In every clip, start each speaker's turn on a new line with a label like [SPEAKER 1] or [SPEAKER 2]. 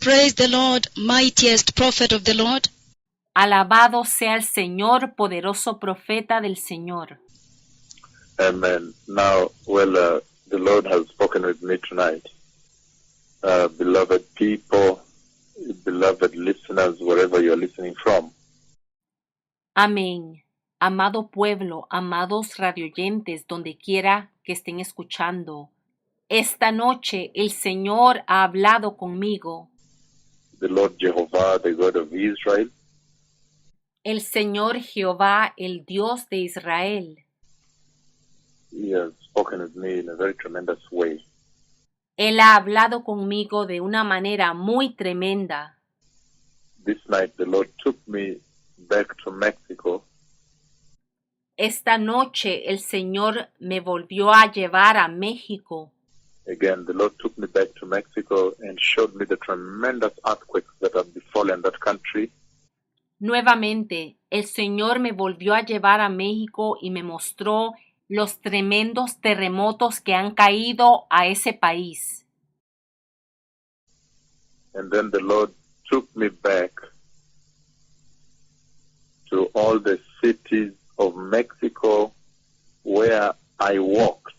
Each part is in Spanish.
[SPEAKER 1] Praise the Lord, mightiest prophet of the Lord.
[SPEAKER 2] Alabado sea el Señor, poderoso profeta del Señor.
[SPEAKER 3] Amen. Now, the Lord has spoken with me tonight. Beloved people, beloved listeners, wherever you're listening from.
[SPEAKER 2] Amén. Amado pueblo, amados radioyentes, donde quiera que estén escuchando. Esta noche el Señor ha hablado conmigo.
[SPEAKER 3] The Lord Jehovah, the God of Israel.
[SPEAKER 2] El Señor Jehová, el Dios de Israel.
[SPEAKER 3] He has spoken with me in a very tremendous way.
[SPEAKER 2] Él ha hablado conmigo de una manera muy tremenda.
[SPEAKER 3] This night the Lord took me back to Mexico.
[SPEAKER 2] Esta noche el Señor me volvió a llevar a México.
[SPEAKER 3] Again, the Lord took me back to Mexico and showed me the tremendous earthquakes that have befallen that country.
[SPEAKER 2] Nuevamente, el Señor me volvió a llevar a México y me mostró los tremendos terremotos que han caído a ese país.
[SPEAKER 3] And then the Lord took me back to all the cities of Mexico where I walked.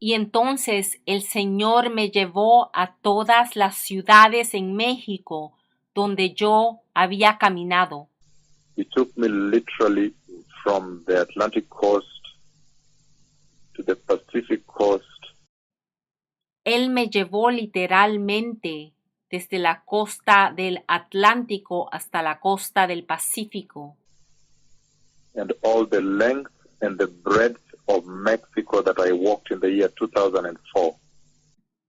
[SPEAKER 2] Y entonces el Señor me llevó a todas las ciudades en México donde yo había caminado.
[SPEAKER 3] He took me literally from the Atlantic coast to the Pacific coast.
[SPEAKER 2] Él me llevó literalmente desde la costa del Atlántico hasta la costa del Pacífico.
[SPEAKER 3] And all the length and the breadth of Mexico that I walked in the year 2004.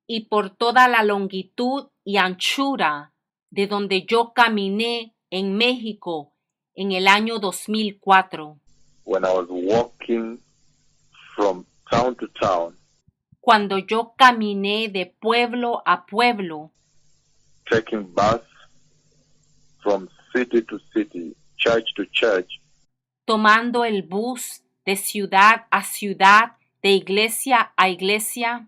[SPEAKER 2] Y por toda la longitud y anchura de donde yo caminé en México en el año 2004.
[SPEAKER 3] When I was walking from town to town.
[SPEAKER 2] Cuando yo caminé de pueblo a pueblo.
[SPEAKER 3] Taking bus from city to city, church to church.
[SPEAKER 2] Tomando el bus de ciudad a ciudad, de iglesia a iglesia.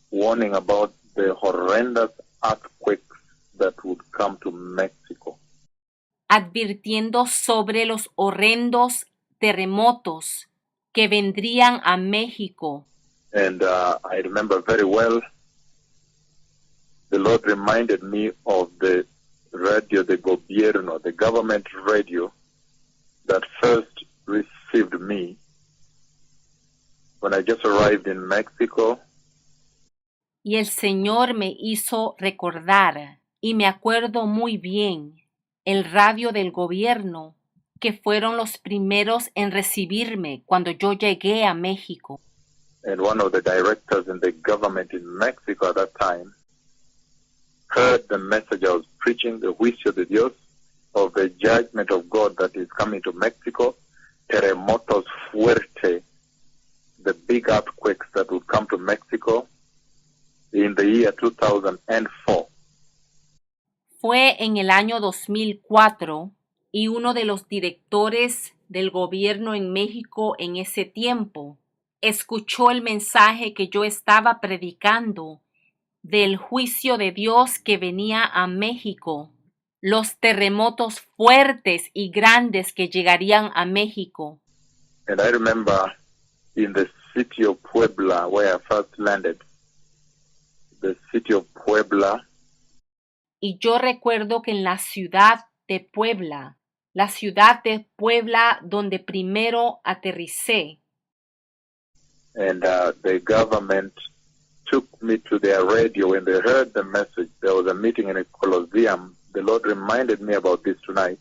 [SPEAKER 3] Warning about the horrendous earthquakes that would come to Mexico.
[SPEAKER 2] Advirtiendo sobre los horrendos terremotos que vendrían a México.
[SPEAKER 3] And I remember very well, the Lord reminded me of the radio de gobierno, the government radio that first received me when I just arrived in Mexico.
[SPEAKER 2] Y el Señor me hizo recordar, y me acuerdo muy bien, el radio del gobierno, que fueron los primeros en recibirme cuando yo llegué a México.
[SPEAKER 3] And one of the directors in the government in Mexico at that time heard the message I was preaching, the juicio de Dios, of the judgment of God that is coming to Mexico, terremotos fuerte, the big earthquakes that would come to Mexico in the year 2004.
[SPEAKER 2] Fue en el año 2004 y uno de los directores del gobierno en México en ese tiempo escuchó el mensaje que yo estaba predicando del juicio de Dios que venía a México, los terremotos fuertes y grandes que llegarían a México.
[SPEAKER 3] And I remember in the city of Puebla, where I first landed, the city of Puebla.
[SPEAKER 2] Y yo recuerdo que en la ciudad de Puebla, la ciudad de Puebla donde primero aterricé,
[SPEAKER 3] and the government took me to their radio. When they heard the message, there was a meeting in a Colosseum. The Lord reminded me about this tonight.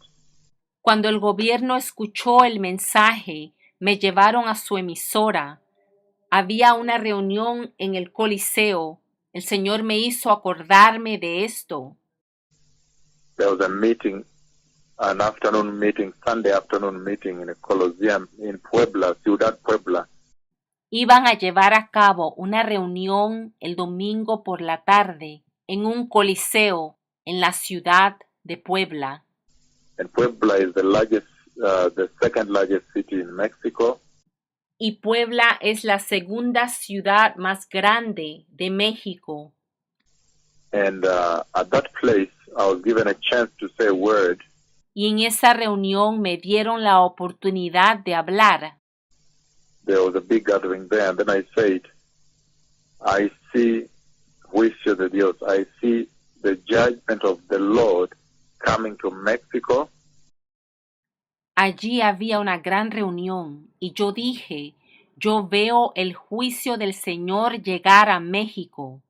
[SPEAKER 2] Cuando el gobierno escuchó el mensaje, me llevaron a su emisora. Había una reunión en el Coliseo. El Señor me hizo acordarme de esto.
[SPEAKER 3] There was a meeting, an afternoon meeting, Sunday afternoon meeting in a Colosseum in Puebla, Ciudad Puebla.
[SPEAKER 2] Iban a llevar a cabo una reunión el domingo por la tarde en un coliseo en la ciudad de Puebla.
[SPEAKER 3] And Puebla is the second largest city in Mexico.
[SPEAKER 2] Y Puebla es la segunda ciudad más grande de México.
[SPEAKER 3] And at that place, I was given a chance to say a word.
[SPEAKER 2] Y en esa reunión me dieron la oportunidad de hablar.
[SPEAKER 3] There was a big gathering there, and then I said, I see juicio de Dios. I see the judgment of the Lord coming to Mexico.
[SPEAKER 2] Allí había una gran reunión y yo dije, yo veo el juicio del Señor llegar a México.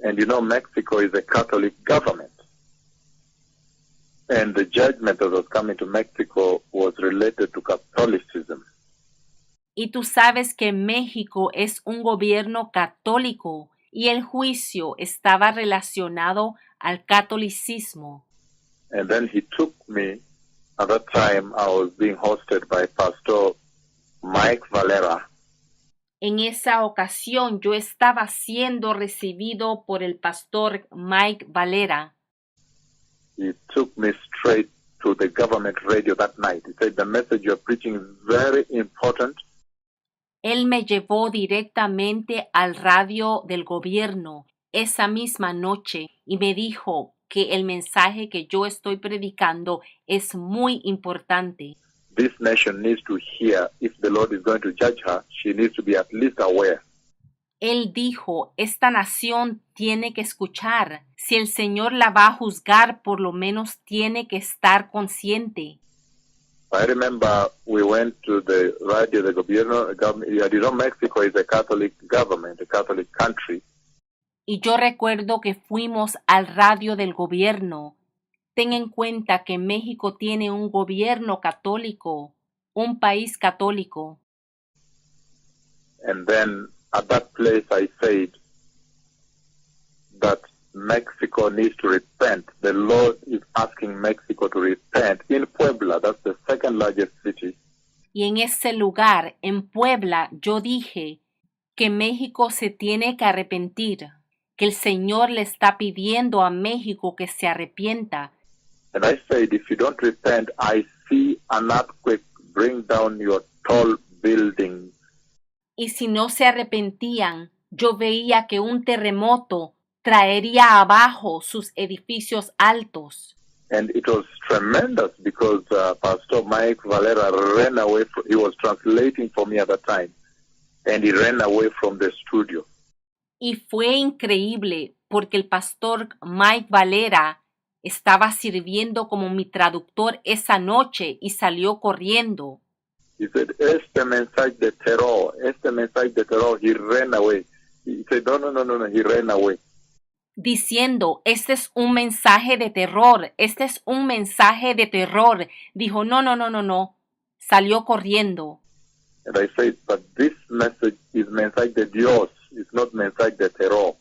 [SPEAKER 3] And you know, Mexico is a Catholic government. And the judgment that was coming to Mexico was related to Catholicism.
[SPEAKER 2] Y tú sabes que México es un gobierno católico y el juicio estaba relacionado al catolicismo.
[SPEAKER 3] And then he took me. At that time, I was being hosted by Pastor Mike Valera.
[SPEAKER 2] En esa ocasión yo estaba siendo recibido por el pastor Mike Valera.
[SPEAKER 3] He took me straight to the government radio that night. He said, the message you're preaching is very important.
[SPEAKER 2] Él me llevó directamente al radio del gobierno esa misma noche y me dijo que el mensaje que yo estoy predicando es muy importante.
[SPEAKER 3] This nation needs to hear if the Lord is going to judge her. She needs to be at least aware.
[SPEAKER 2] Él dijo, esta nación tiene que escuchar. Si el Señor la va a juzgar, por lo menos tiene que estar consciente.
[SPEAKER 3] I remember we went to the radio del gobierno. You know, Mexico is a Catholic government, a Catholic country.
[SPEAKER 2] Y yo recuerdo que fuimos al radio del gobierno. Ten en cuenta que México tiene un gobierno católico, un país católico.
[SPEAKER 3] And then at that place I said that Mexico needs to repent. The Lord is asking Mexico to repent. In Puebla, that's the second largest city.
[SPEAKER 2] Y en ese lugar, en Puebla, yo dije que México se tiene que arrepentir, que el Señor le está pidiendo a México que se arrepienta.
[SPEAKER 3] And I said, if you don't repent, I see an earthquake bring down your tall buildings.
[SPEAKER 2] Y si no se arrepentían, yo veía que un terremoto traería abajo sus edificios altos.
[SPEAKER 3] And it was tremendous because Pastor Mike Valera ran away. He was translating for me at the time, and he ran away from the studio.
[SPEAKER 2] Y fue increíble porque el pastor Mike Valera estaba sirviendo como mi traductor esa noche y salió corriendo.
[SPEAKER 3] He said, este mensaje de terror, he ran away. He said, no, he ran away.
[SPEAKER 2] Diciendo, este es un mensaje de terror, este es un mensaje de terror. Dijo, no, salió corriendo.
[SPEAKER 3] And I said, but this message is mensaje de Dios, it's not mensaje de terror.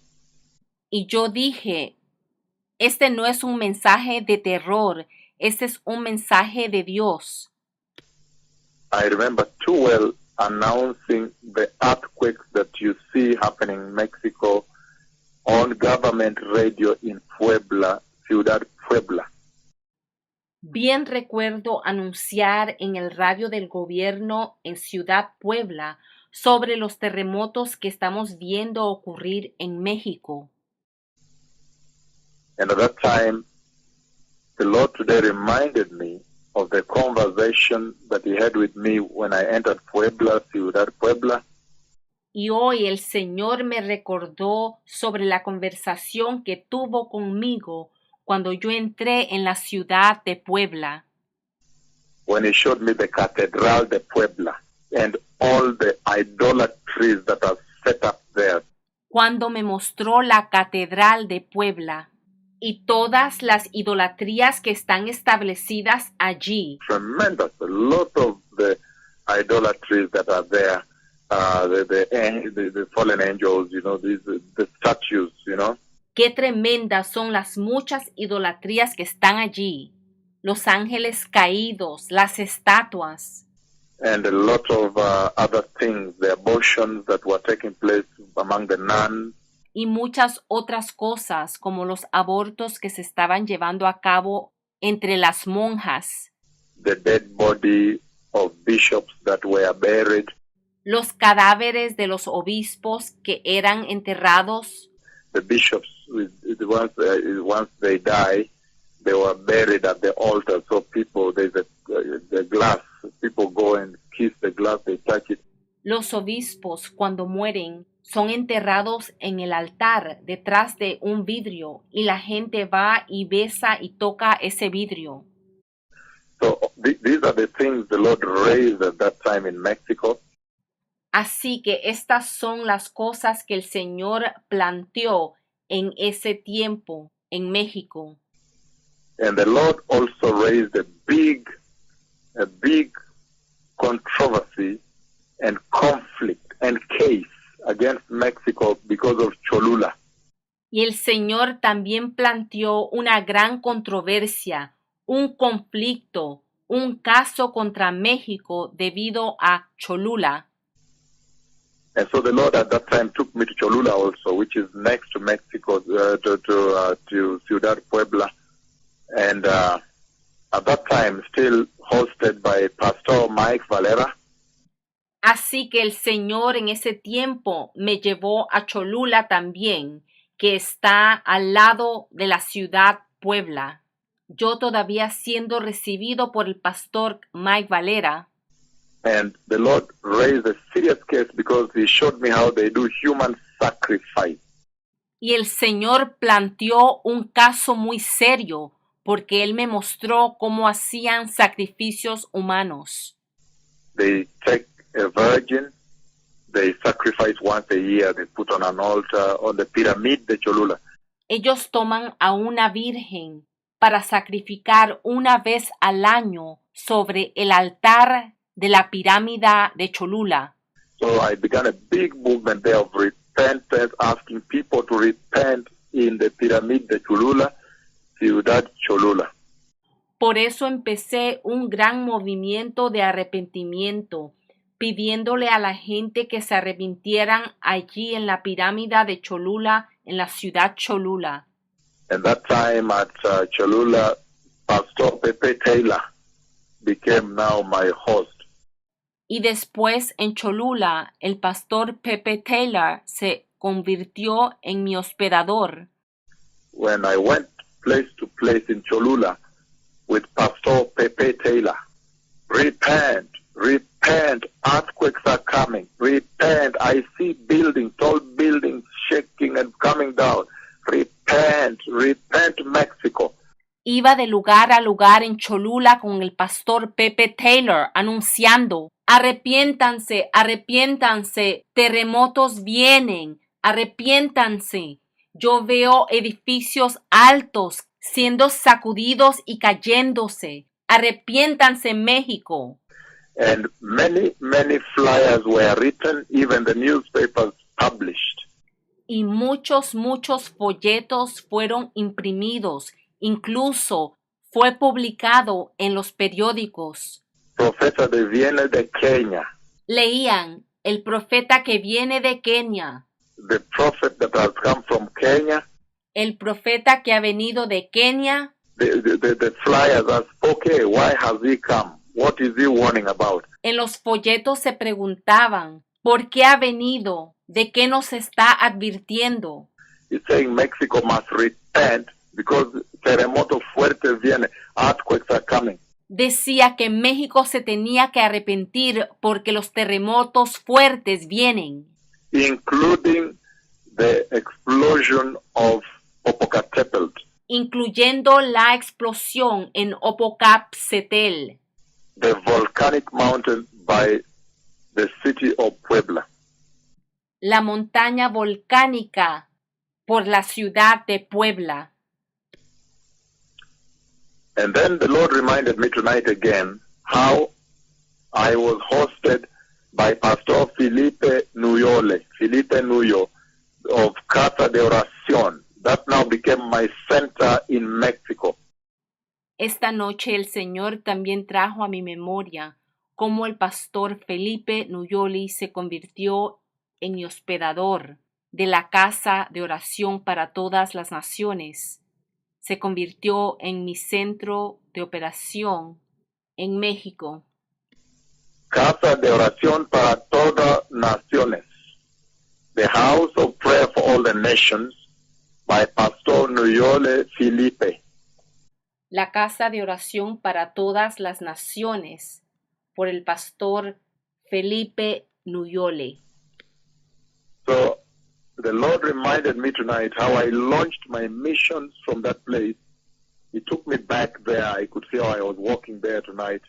[SPEAKER 2] Y yo dije, este no es un mensaje de terror, este es un mensaje de Dios.
[SPEAKER 3] I remember too well announcing the earthquakes that you see happening in Mexico on government radio in Puebla, Ciudad Puebla.
[SPEAKER 2] Bien recuerdo anunciar en el radio del gobierno en Ciudad Puebla sobre los terremotos que estamos viendo ocurrir en México.
[SPEAKER 3] And at that time, the Lord today reminded me of the conversation that he had with me when I entered Puebla, Ciudad Puebla.
[SPEAKER 2] Y hoy el Señor me recordó sobre la conversación que tuvo conmigo cuando yo entré en la ciudad de Puebla.
[SPEAKER 3] When he showed me the Catedral de Puebla and all the idolatries that are set up there.
[SPEAKER 2] Cuando me mostró la Catedral de Puebla y todas las idolatrías que están establecidas allí.
[SPEAKER 3] Tremendous, a lot of the idolatries that are there. The fallen angels, you know, the statues, you know.
[SPEAKER 2] Qué tremendas son las muchas idolatrías que están allí. Los ángeles caídos, las estatuas.
[SPEAKER 3] And a lot of other things, the abortions that were taking place among the nuns.
[SPEAKER 2] Y muchas otras cosas como los abortos que se estaban llevando a cabo entre las monjas,
[SPEAKER 3] the dead body of bishops that were buried,
[SPEAKER 2] los cadáveres de los obispos que eran enterrados,
[SPEAKER 3] the bishops, once they die, they were buried at the altar. So people, there's the glass, people go and kiss the glass, they touch it.
[SPEAKER 2] los obispos cuando mueren son enterrados en el altar detrás de un vidrio y la gente va y besa y toca ese vidrio.
[SPEAKER 3] So these are the things the Lord raised at that time in Mexico.
[SPEAKER 2] Así que estas son las cosas que el Señor planteó en ese tiempo en México.
[SPEAKER 3] And the Lord also raised a big controversy and conflict and case against Mexico because of Cholula.
[SPEAKER 2] Y el Señor también planteó una gran controversia, un conflicto, un caso contra México debido a Cholula.
[SPEAKER 3] And so the Lord at that time took me to Cholula also, which is next to Mexico, to Ciudad Puebla. And at that time, still hosted by Pastor Mike Valera.
[SPEAKER 2] Así que el Señor en ese tiempo me llevó a Cholula también, que está al lado de la ciudad Puebla. Yo todavía siendo recibido por el pastor Mike Valera.
[SPEAKER 3] And the Lord raised a serious case because he showed me how they do human sacrifice.
[SPEAKER 2] Y el Señor planteó un caso muy serio porque Él me mostró cómo hacían sacrificios humanos.
[SPEAKER 3] They take a virgin, they sacrifice once a year, they put on an altar on the pyramid de Cholula.
[SPEAKER 2] Ellos toman a una virgen para sacrificar una vez al año sobre el altar de la pirámide de Cholula.
[SPEAKER 3] So I began a big movement there of repentance, asking people to repent in the pyramid de Cholula, Ciudad Cholula.
[SPEAKER 2] Por eso empecé un gran movimiento de arrepentimiento, pidiéndole a la gente que se arrepintieran allí en la pirámide de Cholula, en la ciudad Cholula.
[SPEAKER 3] And that time at Cholula, Pastor Pepe Taylor became now my host.
[SPEAKER 2] Y después en Cholula, el pastor Pepe Taylor se convirtió en mi hospedador.
[SPEAKER 3] When I went place to place in Cholula with Pastor Pepe Taylor, repent, repent, earthquakes are coming, repent, I see buildings, tall buildings shaking and coming down, repent, repent Mexico.
[SPEAKER 2] Iba de lugar a lugar en Cholula con el pastor Pepe Taylor anunciando: arrepiéntanse, arrepiéntanse, terremotos vienen, arrepiéntanse. Yo veo edificios altos siendo sacudidos y cayéndose. Arrepiéntanse, México.
[SPEAKER 3] And many flyers were written, even the newspapers published.
[SPEAKER 2] Y muchos folletos fueron imprimidos. Incluso fue publicado en los periódicos.
[SPEAKER 3] Profeta de viene de Kenia.
[SPEAKER 2] Leían: el profeta que viene de Kenia.
[SPEAKER 3] The prophet that has come from Kenya.
[SPEAKER 2] El profeta que ha venido de Kenia.
[SPEAKER 3] The flyers asked, okay, why has he come? What is he warning about?
[SPEAKER 2] En los folletos se preguntaban: ¿por qué ha venido? ¿De qué nos está advirtiendo?
[SPEAKER 3] He's saying Mexico must repent because terremoto fuerte viene, earthquakes are coming.
[SPEAKER 2] Decía que México se tenía que arrepentir porque los terremotos fuertes vienen,
[SPEAKER 3] including the explosion of Popocatépetl,
[SPEAKER 2] incluyendo la explosión en Popocatépetl,
[SPEAKER 3] the volcanic mountain by the city of Puebla.
[SPEAKER 2] la montaña volcánica por la ciudad de Puebla.
[SPEAKER 3] And then the Lord reminded me tonight again how I was hosted by Pastor Felipe Nuyo of Casa de Oración. That now became my center in Mexico.
[SPEAKER 2] Esta noche el Señor también trajo a mi memoria cómo el pastor Felipe Nuyoli se convirtió en mi hospedador de la Casa de Oración para Todas las Naciones, se convirtió en mi centro de operación en México.
[SPEAKER 3] Casa de Oración para Todas Naciones. The House of Prayer for All the Nations by Pastor Nuyole Felipe.
[SPEAKER 2] La Casa de Oración para Todas las Naciones por el pastor Felipe Nuyole.
[SPEAKER 3] So the Lord reminded me tonight how I launched my missions from that place. He took me back there. I could see how I was walking there tonight.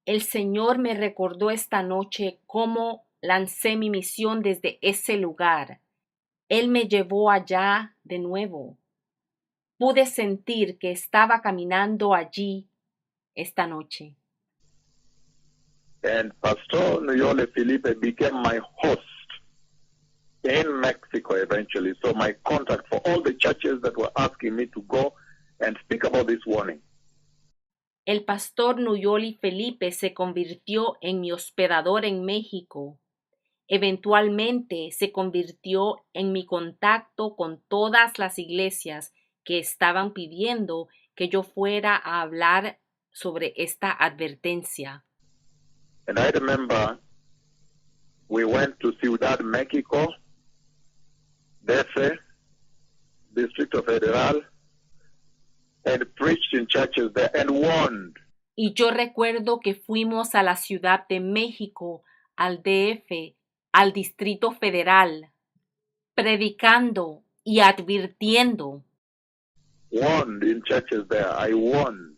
[SPEAKER 2] El Señor me recordó esta noche cómo lancé mi misión desde ese lugar. Él me llevó allá de nuevo. Pude sentir que estaba caminando allí esta noche.
[SPEAKER 3] And Pastor Nuyole Felipe became my host in Mexico eventually. So my contact for all the churches that were asking me to go and speak about this warning.
[SPEAKER 2] El pastor Nuyole Felipe se convirtió en mi hospedador en México. Eventualmente se convirtió en mi contacto con todas las iglesias que estaban pidiendo que yo fuera a hablar sobre esta advertencia.
[SPEAKER 3] And I remember we went to Ciudad Mexico, DF, Distrito Federal, and preached in churches there and warned.
[SPEAKER 2] Y yo recuerdo que fuimos a la Ciudad de México, al DF, al Distrito Federal, predicando y advirtiendo.
[SPEAKER 3] Warned in churches there. I warned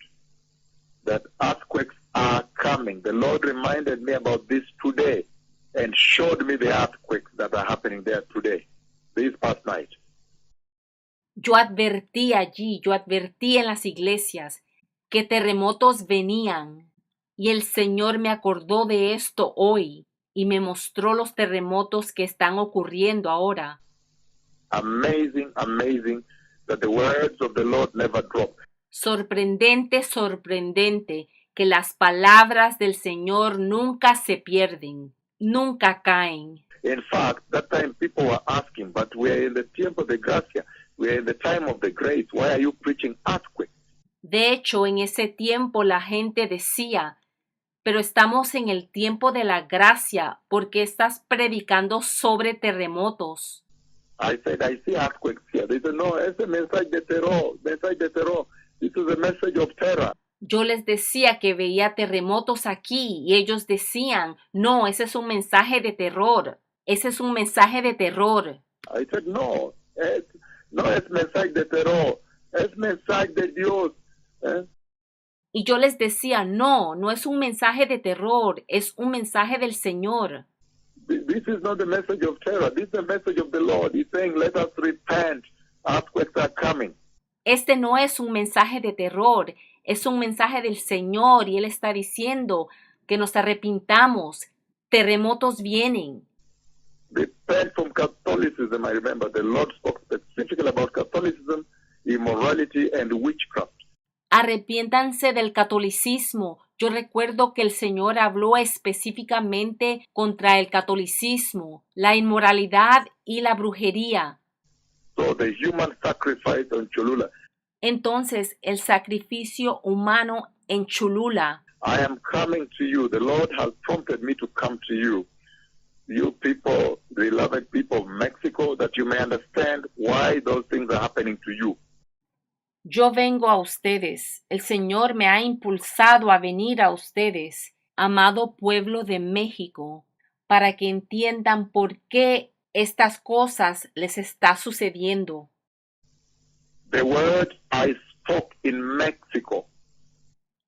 [SPEAKER 3] that earthquakes are coming. The Lord reminded me about this today and showed me the earthquakes that are happening there today, this past night.
[SPEAKER 2] Yo advertí en las iglesias que terremotos venían y el Señor me acordó de esto hoy y me mostró los terremotos que están ocurriendo ahora.
[SPEAKER 3] Amazing, amazing that the words of the Lord never drop.
[SPEAKER 2] Sorprendente, sorprendente que las palabras del Señor nunca se pierden, nunca caen.
[SPEAKER 3] In fact, that time people were asking, but we're in the tiempo de gracia. We're in the time of the grace. Why are you preaching earthquakes?
[SPEAKER 2] De hecho, en ese tiempo la gente decía, pero estamos en el tiempo de la gracia, ¿por qué estás predicando sobre terremotos?
[SPEAKER 3] I said, I see earthquakes here. They said, no, es el mensaje de terror, mensaje de terror. This is a message of terror.
[SPEAKER 2] Yo les decía que veía terremotos aquí y ellos decían, no, ese es un mensaje de terror, ese es un mensaje de terror.
[SPEAKER 3] I said, no es mensaje de terror, es mensaje de Dios.
[SPEAKER 2] Y yo les decía, no es un mensaje de terror, es un mensaje del Señor.
[SPEAKER 3] This is not the message of terror. This is the message of the Lord. He's saying, let us repent. Earthquakes are coming.
[SPEAKER 2] Este no es un mensaje de terror, es un mensaje del Señor y Él está diciendo que nos arrepintamos. Terremotos vienen.
[SPEAKER 3] Repent from Catholicism. I remember the Lord spoke specifically about Catholicism, immorality, and witchcraft.
[SPEAKER 2] Arrepiéntanse del catolicismo. Yo recuerdo que el Señor habló específicamente contra el catolicismo, la inmoralidad y la brujería.
[SPEAKER 3] So the human sacrifice on Cholula.
[SPEAKER 2] Entonces, el sacrificio humano en Cholula.
[SPEAKER 3] I am coming to you. The Lord has prompted me to come to you. You people, beloved people of Mexico, that you may understand why those things are happening to you.
[SPEAKER 2] Yo vengo a ustedes. El Señor me ha impulsado a venir a ustedes, amado pueblo de México, para que entiendan por qué estas cosas les está sucediendo.
[SPEAKER 3] The word I spoke in Mexico.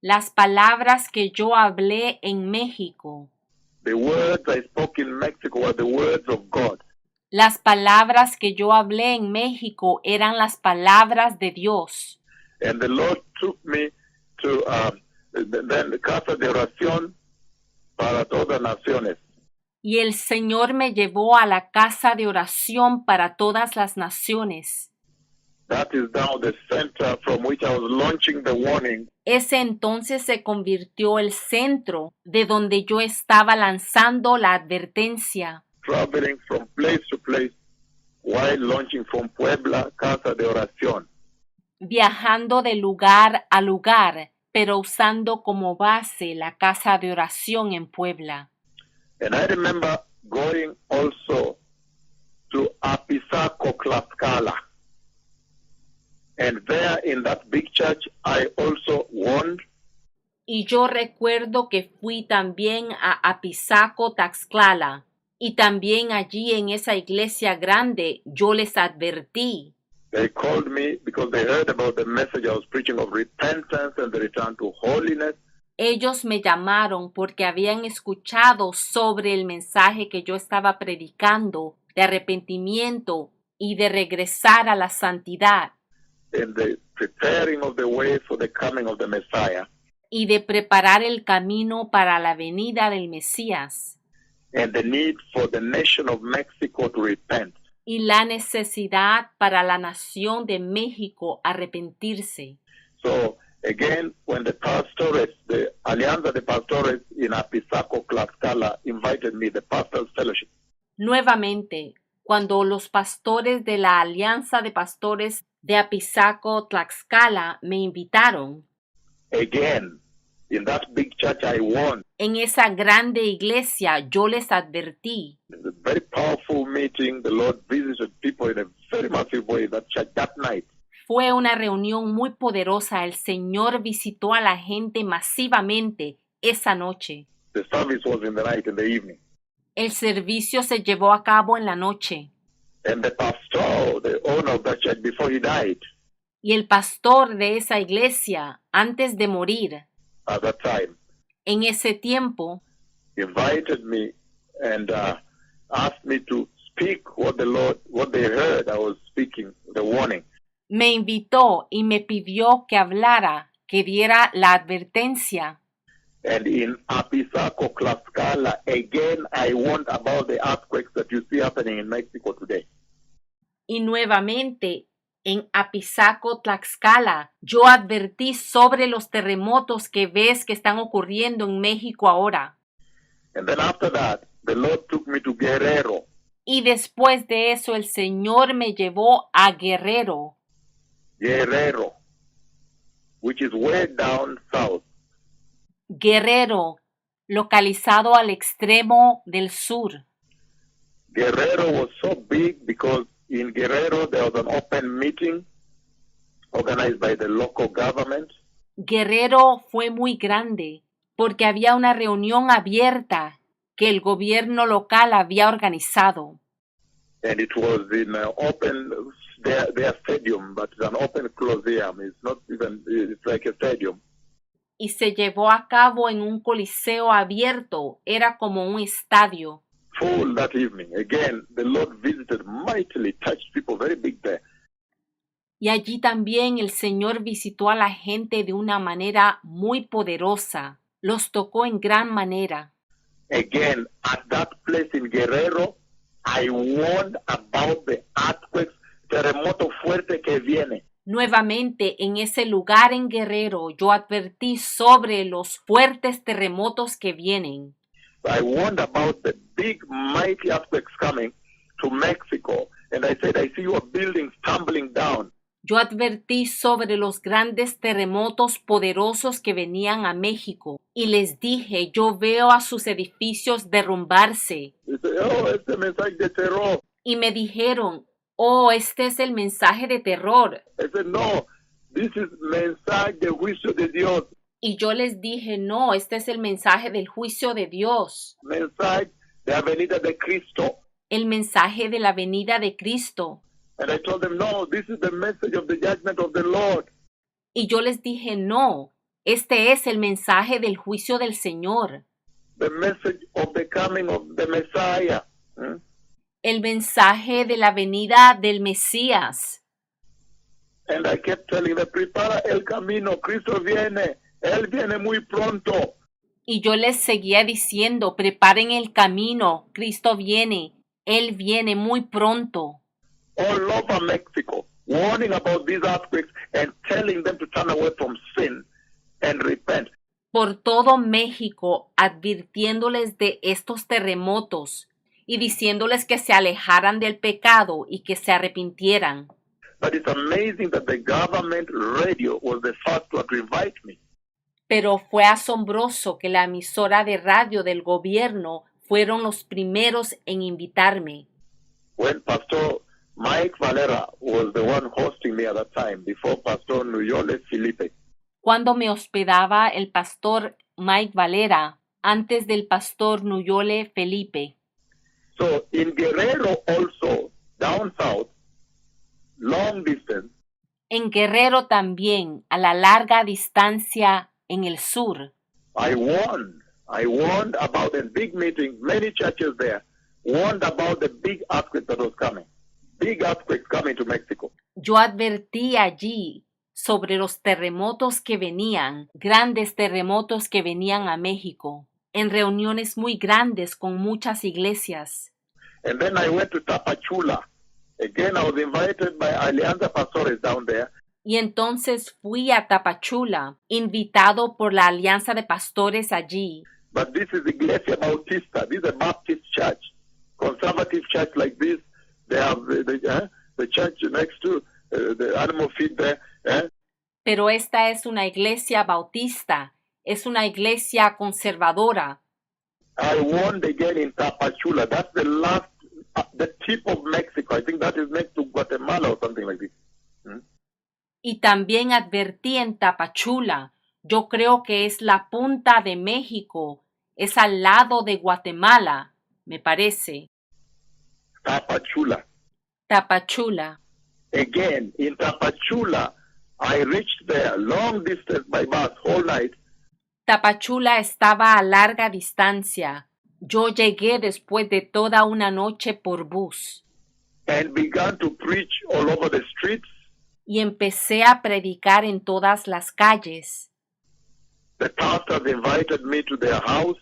[SPEAKER 2] Las palabras que yo hablé en México.
[SPEAKER 3] The words I spoke in Mexico were the words of God.
[SPEAKER 2] Las palabras que yo hablé en México eran las palabras de Dios.
[SPEAKER 3] And the Lord took me to the Casa de Oración para Todas Naciones.
[SPEAKER 2] Y el Señor me llevó a la casa de oración para todas las naciones.
[SPEAKER 3] That is now the center from which I was launching the warning.
[SPEAKER 2] Ese entonces se convirtió el centro de donde yo estaba lanzando la advertencia.
[SPEAKER 3] Traveling from place to place, while launching from Puebla, Casa de Oración.
[SPEAKER 2] viajando de lugar a lugar, pero usando como base la casa de oración en Puebla.
[SPEAKER 3] And I remember going also to Apizaco, Tlaxcala. And there in that big church, I also warned.
[SPEAKER 2] Y yo recuerdo que fui también a Apizaco, Tlaxcala, y también allí en esa iglesia grande yo les advertí.
[SPEAKER 3] They called me because they heard about the message I was preaching of repentance and the return to holiness.
[SPEAKER 2] Ellos me llamaron porque habían escuchado sobre el mensaje que yo estaba predicando de arrepentimiento y de regresar a la santidad
[SPEAKER 3] In the preparing of the way for the coming of the Messiah,
[SPEAKER 2] y de preparar el camino para la venida del Mesías
[SPEAKER 3] and the need for the nation of Mexico to repent.
[SPEAKER 2] y la necesidad para la nación de México arrepentirse.
[SPEAKER 3] So again, when the pastores, the Alianza de Pastores in Apizaco, Tlaxcala, invited me, the Pastors Fellowship,
[SPEAKER 2] Nuevamente, cuando los pastores de la Alianza de Pastores de Apizaco, Tlaxcala, me invitaron,
[SPEAKER 3] again, in that big church I warned.
[SPEAKER 2] en esa grande iglesia yo les advertí.
[SPEAKER 3] It was a very powerful meeting. The Lord visited people in a very massive way in that church that night.
[SPEAKER 2] Fue una reunión muy poderosa. El Señor visitó a la gente masivamente esa noche.
[SPEAKER 3] The service was in the night, in the evening.
[SPEAKER 2] El servicio se llevó a cabo en la noche.
[SPEAKER 3] And the pastor, the owner of that church, before he died,
[SPEAKER 2] Y el pastor de esa iglesia, antes de morir,
[SPEAKER 3] at that time,
[SPEAKER 2] en ese tiempo,
[SPEAKER 3] invited me and asked me to speak what they heard I was speaking, the warning.
[SPEAKER 2] me invitó y me pidió que hablara, que diera la advertencia.
[SPEAKER 3] And in Apizaco, Tlaxcala, again, I warned about the earthquakes that you see happening in Mexico today.
[SPEAKER 2] Y nuevamente, en Apizaco, Tlaxcala, yo advertí sobre los terremotos que ves que están ocurriendo en México ahora.
[SPEAKER 3] And then after that, the Lord took me to Guerrero.
[SPEAKER 2] Y después de eso, el Señor me llevó a Guerrero,
[SPEAKER 3] Guerrero, which is way down south.
[SPEAKER 2] Guerrero, localizado al extremo del sur.
[SPEAKER 3] Guerrero was so big because in Guerrero there was an open meeting organized by the local government.
[SPEAKER 2] Guerrero fue muy grande porque había una reunión abierta que el gobierno local había organizado.
[SPEAKER 3] And it was in their stadium, but it's an open coliseum. It's like a stadium.
[SPEAKER 2] Y se llevó a cabo en un coliseo abierto, era como un estadio.
[SPEAKER 3] Full that evening. Again, the Lord visited mightily, touched people very big there.
[SPEAKER 2] Y allí también el Señor visitó a la gente de una manera muy poderosa. Los tocó en gran manera.
[SPEAKER 3] Again, at that place in Guerrero, I warned about the earthquakes, terremoto fuerte que viene.
[SPEAKER 2] Nuevamente, en ese lugar en Guerrero, yo advertí sobre los fuertes terremotos que vienen.
[SPEAKER 3] I warned about the big, mighty earthquakes coming to Mexico. And I said, I see your buildings tumbling down.
[SPEAKER 2] Yo advertí sobre los grandes terremotos poderosos que venían a México y les dije, yo veo a sus edificios derrumbarse.
[SPEAKER 3] They said, oh, este mensaje de terror.
[SPEAKER 2] Y me dijeron, oh, este es el mensaje de terror.
[SPEAKER 3] I said, no, this is mensaje de juicio de Dios.
[SPEAKER 2] Y yo les dije, no, este es el mensaje del juicio de Dios,
[SPEAKER 3] Mensaje de la venida de Cristo.
[SPEAKER 2] el mensaje de la venida de Cristo.
[SPEAKER 3] And I told them, no, this is the message of the judgment of the Lord.
[SPEAKER 2] Y yo les dije, no, este es el mensaje del juicio del Señor,
[SPEAKER 3] The message of the coming of the Messiah.
[SPEAKER 2] el mensaje de la venida del Mesías.
[SPEAKER 3] And I kept telling them, prepara el camino, Cristo viene. Él viene muy pronto.
[SPEAKER 2] Y yo les seguía diciendo, preparen el camino, Cristo viene, Él viene muy pronto.
[SPEAKER 3] All over Mexico, warning about these earthquakes and telling them to turn away from sin and repent.
[SPEAKER 2] Por todo México, advirtiéndoles de estos terremotos y diciéndoles que se alejaran del pecado y que se arrepintieran.
[SPEAKER 3] But it's amazing that the government radio was the first one to invite me.
[SPEAKER 2] Pero fue asombroso que la emisora de radio del gobierno fueron los primeros en invitarme.
[SPEAKER 3] When Pastor Mike Valera was the one hosting me at that time, before Pastor Nuyole Felipe.
[SPEAKER 2] Cuando me hospedaba el pastor Mike Valera, antes del pastor Nuyole Felipe.
[SPEAKER 3] So in Guerrero also, down south, long distance,
[SPEAKER 2] En Guerrero también, a la larga distancia en el sur.
[SPEAKER 3] I warned about the big meetings, many churches there, warned about the big earthquake that was coming. Big earthquakes coming to Mexico.
[SPEAKER 2] Yo advertí allí sobre los terremotos que venían, grandes terremotos que venían a México, en reuniones muy grandes con muchas iglesias.
[SPEAKER 3] And then I went to Tapachula. Again, I was invited by Alianza Pastores down there.
[SPEAKER 2] Y entonces fui a Tapachula, invitado por la Alianza de Pastores allí.
[SPEAKER 3] But this is Iglesia Bautista. This is a Baptist church, conservative church like this. They have the church next to the animal feed there.
[SPEAKER 2] Pero esta es una iglesia bautista, es una iglesia conservadora.
[SPEAKER 3] I warned again in Tapachula. That's the last, the tip of Mexico. I think that is next to Guatemala or something like this.
[SPEAKER 2] Y también advertí en Tapachula. Yo creo que es la punta de México. Es al lado de Guatemala, me parece.
[SPEAKER 3] Tapachula.
[SPEAKER 2] Tapachula.
[SPEAKER 3] Again, in Tapachula, I reached there long distance by bus, whole night.
[SPEAKER 2] Tapachula estaba a larga distancia. Yo llegué después de toda una noche por bus.
[SPEAKER 3] And began to preach all over the streets.
[SPEAKER 2] Y empecé a predicar en todas las calles.
[SPEAKER 3] The pastors invited me to their house.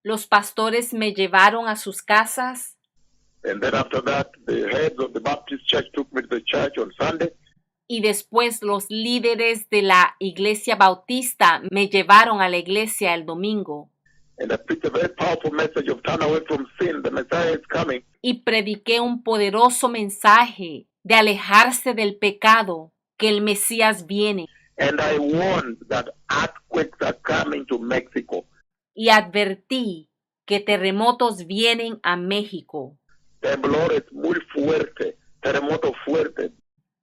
[SPEAKER 2] Los pastores me llevaron a sus casas.
[SPEAKER 3] And then after that, the heads of the Baptist church took me to the church on Sunday.
[SPEAKER 2] Y después los líderes de la iglesia bautista me llevaron a la iglesia el domingo.
[SPEAKER 3] And I preached a very powerful message of turn away from sin. The Messiah is coming.
[SPEAKER 2] Y prediqué un poderoso mensaje de alejarse del pecado, que el Mesías viene.
[SPEAKER 3] And I warned that earthquakes are coming to Mexico.
[SPEAKER 2] Y advertí que terremotos vienen a México.
[SPEAKER 3] Temblores muy fuerte, terremoto fuerte.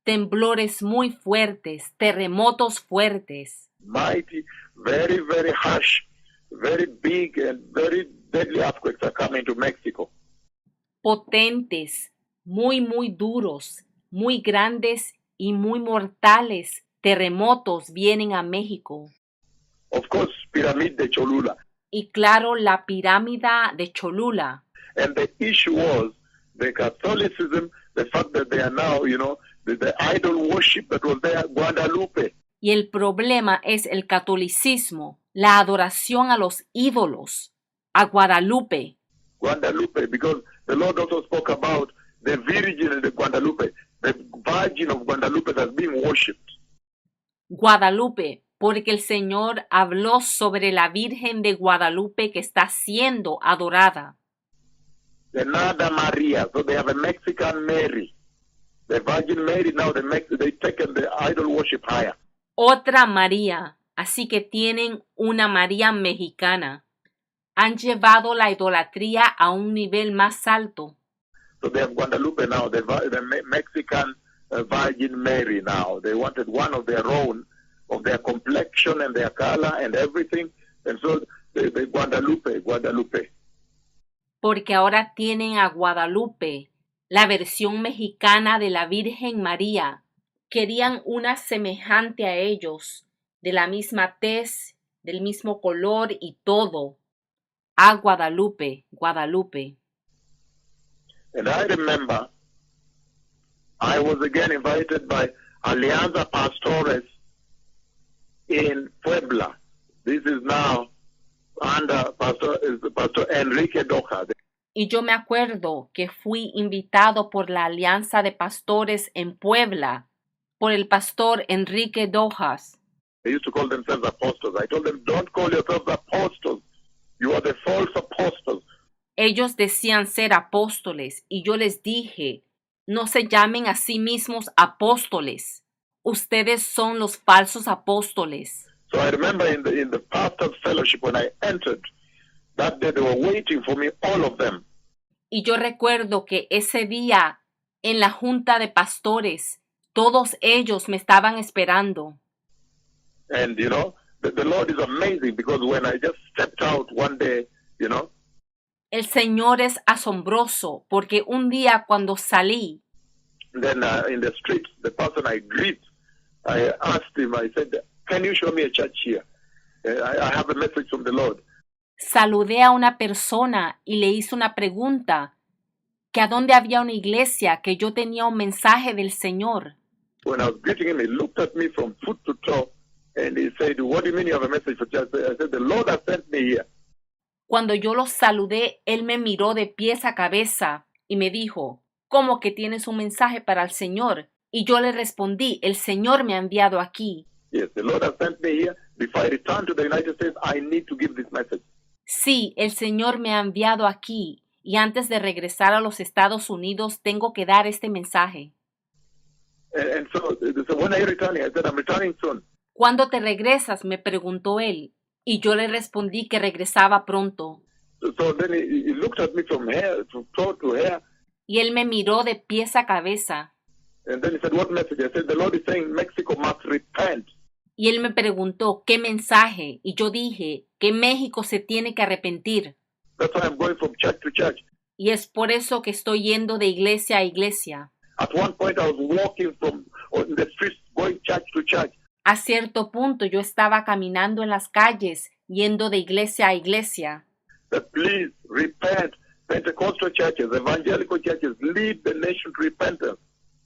[SPEAKER 2] Temblores muy fuertes, terremotos fuertes.
[SPEAKER 3] Mighty, very, very harsh, very big and very deadly earthquakes are coming to Mexico.
[SPEAKER 2] Potentes, muy duros, muy grandes y muy mortales terremotos vienen a México.
[SPEAKER 3] Of course, Pyramid de Cholula.
[SPEAKER 2] Y claro, la pirámide de Cholula.
[SPEAKER 3] And the issue was the Catholicism, the fact that they are now, the idol worship that was there, Guadalupe.
[SPEAKER 2] Y el problema es el catolicismo, la adoración a los ídolos, a Guadalupe.
[SPEAKER 3] Guadalupe, because the Lord also spoke about the Virgin de Guadalupe, the Virgin of Guadalupe that's being worshipped.
[SPEAKER 2] Guadalupe, porque el Señor habló sobre la Virgen de Guadalupe que está siendo adorada.
[SPEAKER 3] The Nada Maria, so they have a Mexican Mary. The Virgin Mary, now they've taken the idol worship higher.
[SPEAKER 2] Otra María, así que tienen una María mexicana. Han llevado la idolatría a un nivel más alto.
[SPEAKER 3] So they have Guadalupe now, the Mexican Virgin Mary now. They wanted one of their own, of their complexion and their color and everything. And so the Guadalupe.
[SPEAKER 2] Porque ahora tienen a Guadalupe, la versión mexicana de la Virgen María. Querían una semejante a ellos, de la misma tez, del mismo color y todo. A Guadalupe, Guadalupe.
[SPEAKER 3] And I remember I was again invited by Alianza Pastores in Puebla. This is now under Pastor Enrique Doja.
[SPEAKER 2] Y yo me acuerdo que fui invitado por la Alianza de Pastores en Puebla, por el pastor Enrique Dojas.
[SPEAKER 3] They used to call themselves apostles. I told them, don't call yourselves apostles. You are the false apostles.
[SPEAKER 2] Ellos decían ser apóstoles y yo les dije, no se llamen a sí mismos apóstoles. Ustedes son los falsos apóstoles.
[SPEAKER 3] So I remember in the pastor's fellowship when I entered, that day they were waiting for me, all of them.
[SPEAKER 2] Y yo recuerdo que ese día en la junta de pastores, todos ellos me estaban esperando.
[SPEAKER 3] And, you know, the Lord is amazing because when I just stepped out one day, you know,
[SPEAKER 2] El Señor es asombroso porque un día cuando salí,
[SPEAKER 3] then in the street, the person I greet, I asked him, I said, can you show me a church here? I have a message from the Lord.
[SPEAKER 2] saludé a una persona y le hice una pregunta, que a dónde había una iglesia, que yo tenía un mensaje del Señor.
[SPEAKER 3] When I was greeting him, he looked at me from foot to toe and he said, what do you mean you have a message for church? I said, the Lord has sent me here.
[SPEAKER 2] Cuando yo lo saludé, él me miró de pies a cabeza y me dijo, ¿cómo que tienes un mensaje para el Señor? Y yo le respondí, el Señor me ha enviado aquí.
[SPEAKER 3] Yes, the Lord has sent me here. Before I return to the United States, I need to give this message.
[SPEAKER 2] Sí, el Señor me ha enviado aquí y antes de regresar a los Estados Unidos tengo que dar este mensaje.
[SPEAKER 3] And so when are you returning? I said, I'm returning soon.
[SPEAKER 2] ¿Cuándo te regresas?, me preguntó él, y yo le respondí que regresaba pronto.
[SPEAKER 3] So then he looked at me from toe to hair,
[SPEAKER 2] Y él me miró de pies a cabeza,
[SPEAKER 3] and then he said, what message? I said, the Lord is saying Mexico must repent.
[SPEAKER 2] y él me preguntó, ¿qué mensaje? Y yo dije, que México se tiene que arrepentir.
[SPEAKER 3] That's why I'm going from church to church.
[SPEAKER 2] Y es por eso que estoy yendo de iglesia a iglesia.
[SPEAKER 3] At one point, I was walking in the streets, going church to church.
[SPEAKER 2] A cierto punto yo estaba caminando en las calles, yendo de iglesia a iglesia.
[SPEAKER 3] That please repent. Pentecostal churches, evangelical churches, lead the nation to repentance.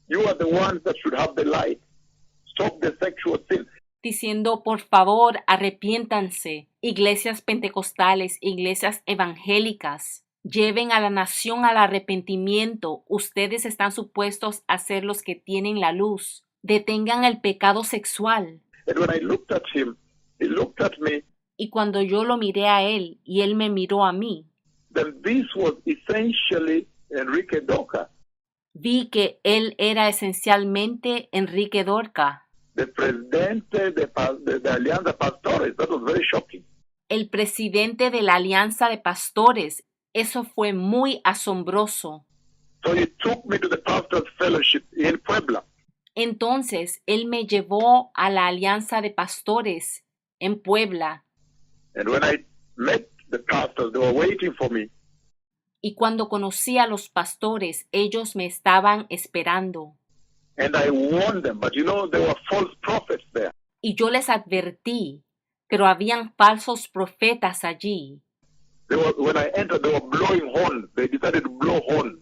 [SPEAKER 3] You are the ones that should have the light. Stop the sexual sin.
[SPEAKER 2] Diciendo, por favor, arrepiéntanse. Iglesias pentecostales, iglesias evangélicas, lleven a la nación al arrepentimiento. Ustedes están supuestos a ser los que tienen la luz. Detengan el pecado sexual.
[SPEAKER 3] And when I looked at him, he looked at me.
[SPEAKER 2] Y cuando yo lo miré a él y él me miró a mí,
[SPEAKER 3] Then this was essentially Enrique Doca,
[SPEAKER 2] vi que él era esencialmente Enrique Dorca,
[SPEAKER 3] the presidente de Alianza Pastores. That was very shocking.
[SPEAKER 2] el presidente de la Alianza de Pastores. Eso fue muy asombroso.
[SPEAKER 3] So he took me to the pastor's fellowship in Puebla.
[SPEAKER 2] Entonces él me llevó a la Alianza de Pastores en Puebla.
[SPEAKER 3] And when I met the pastors, they were waiting for me.
[SPEAKER 2] Y cuando conocí a los pastores, ellos me estaban esperando.
[SPEAKER 3] And I warned them, but you know, there were false prophets there.
[SPEAKER 2] Y yo les advertí, pero habían falsos profetas allí.
[SPEAKER 3] When I entered, they were blowing horns. They decided to blow horns.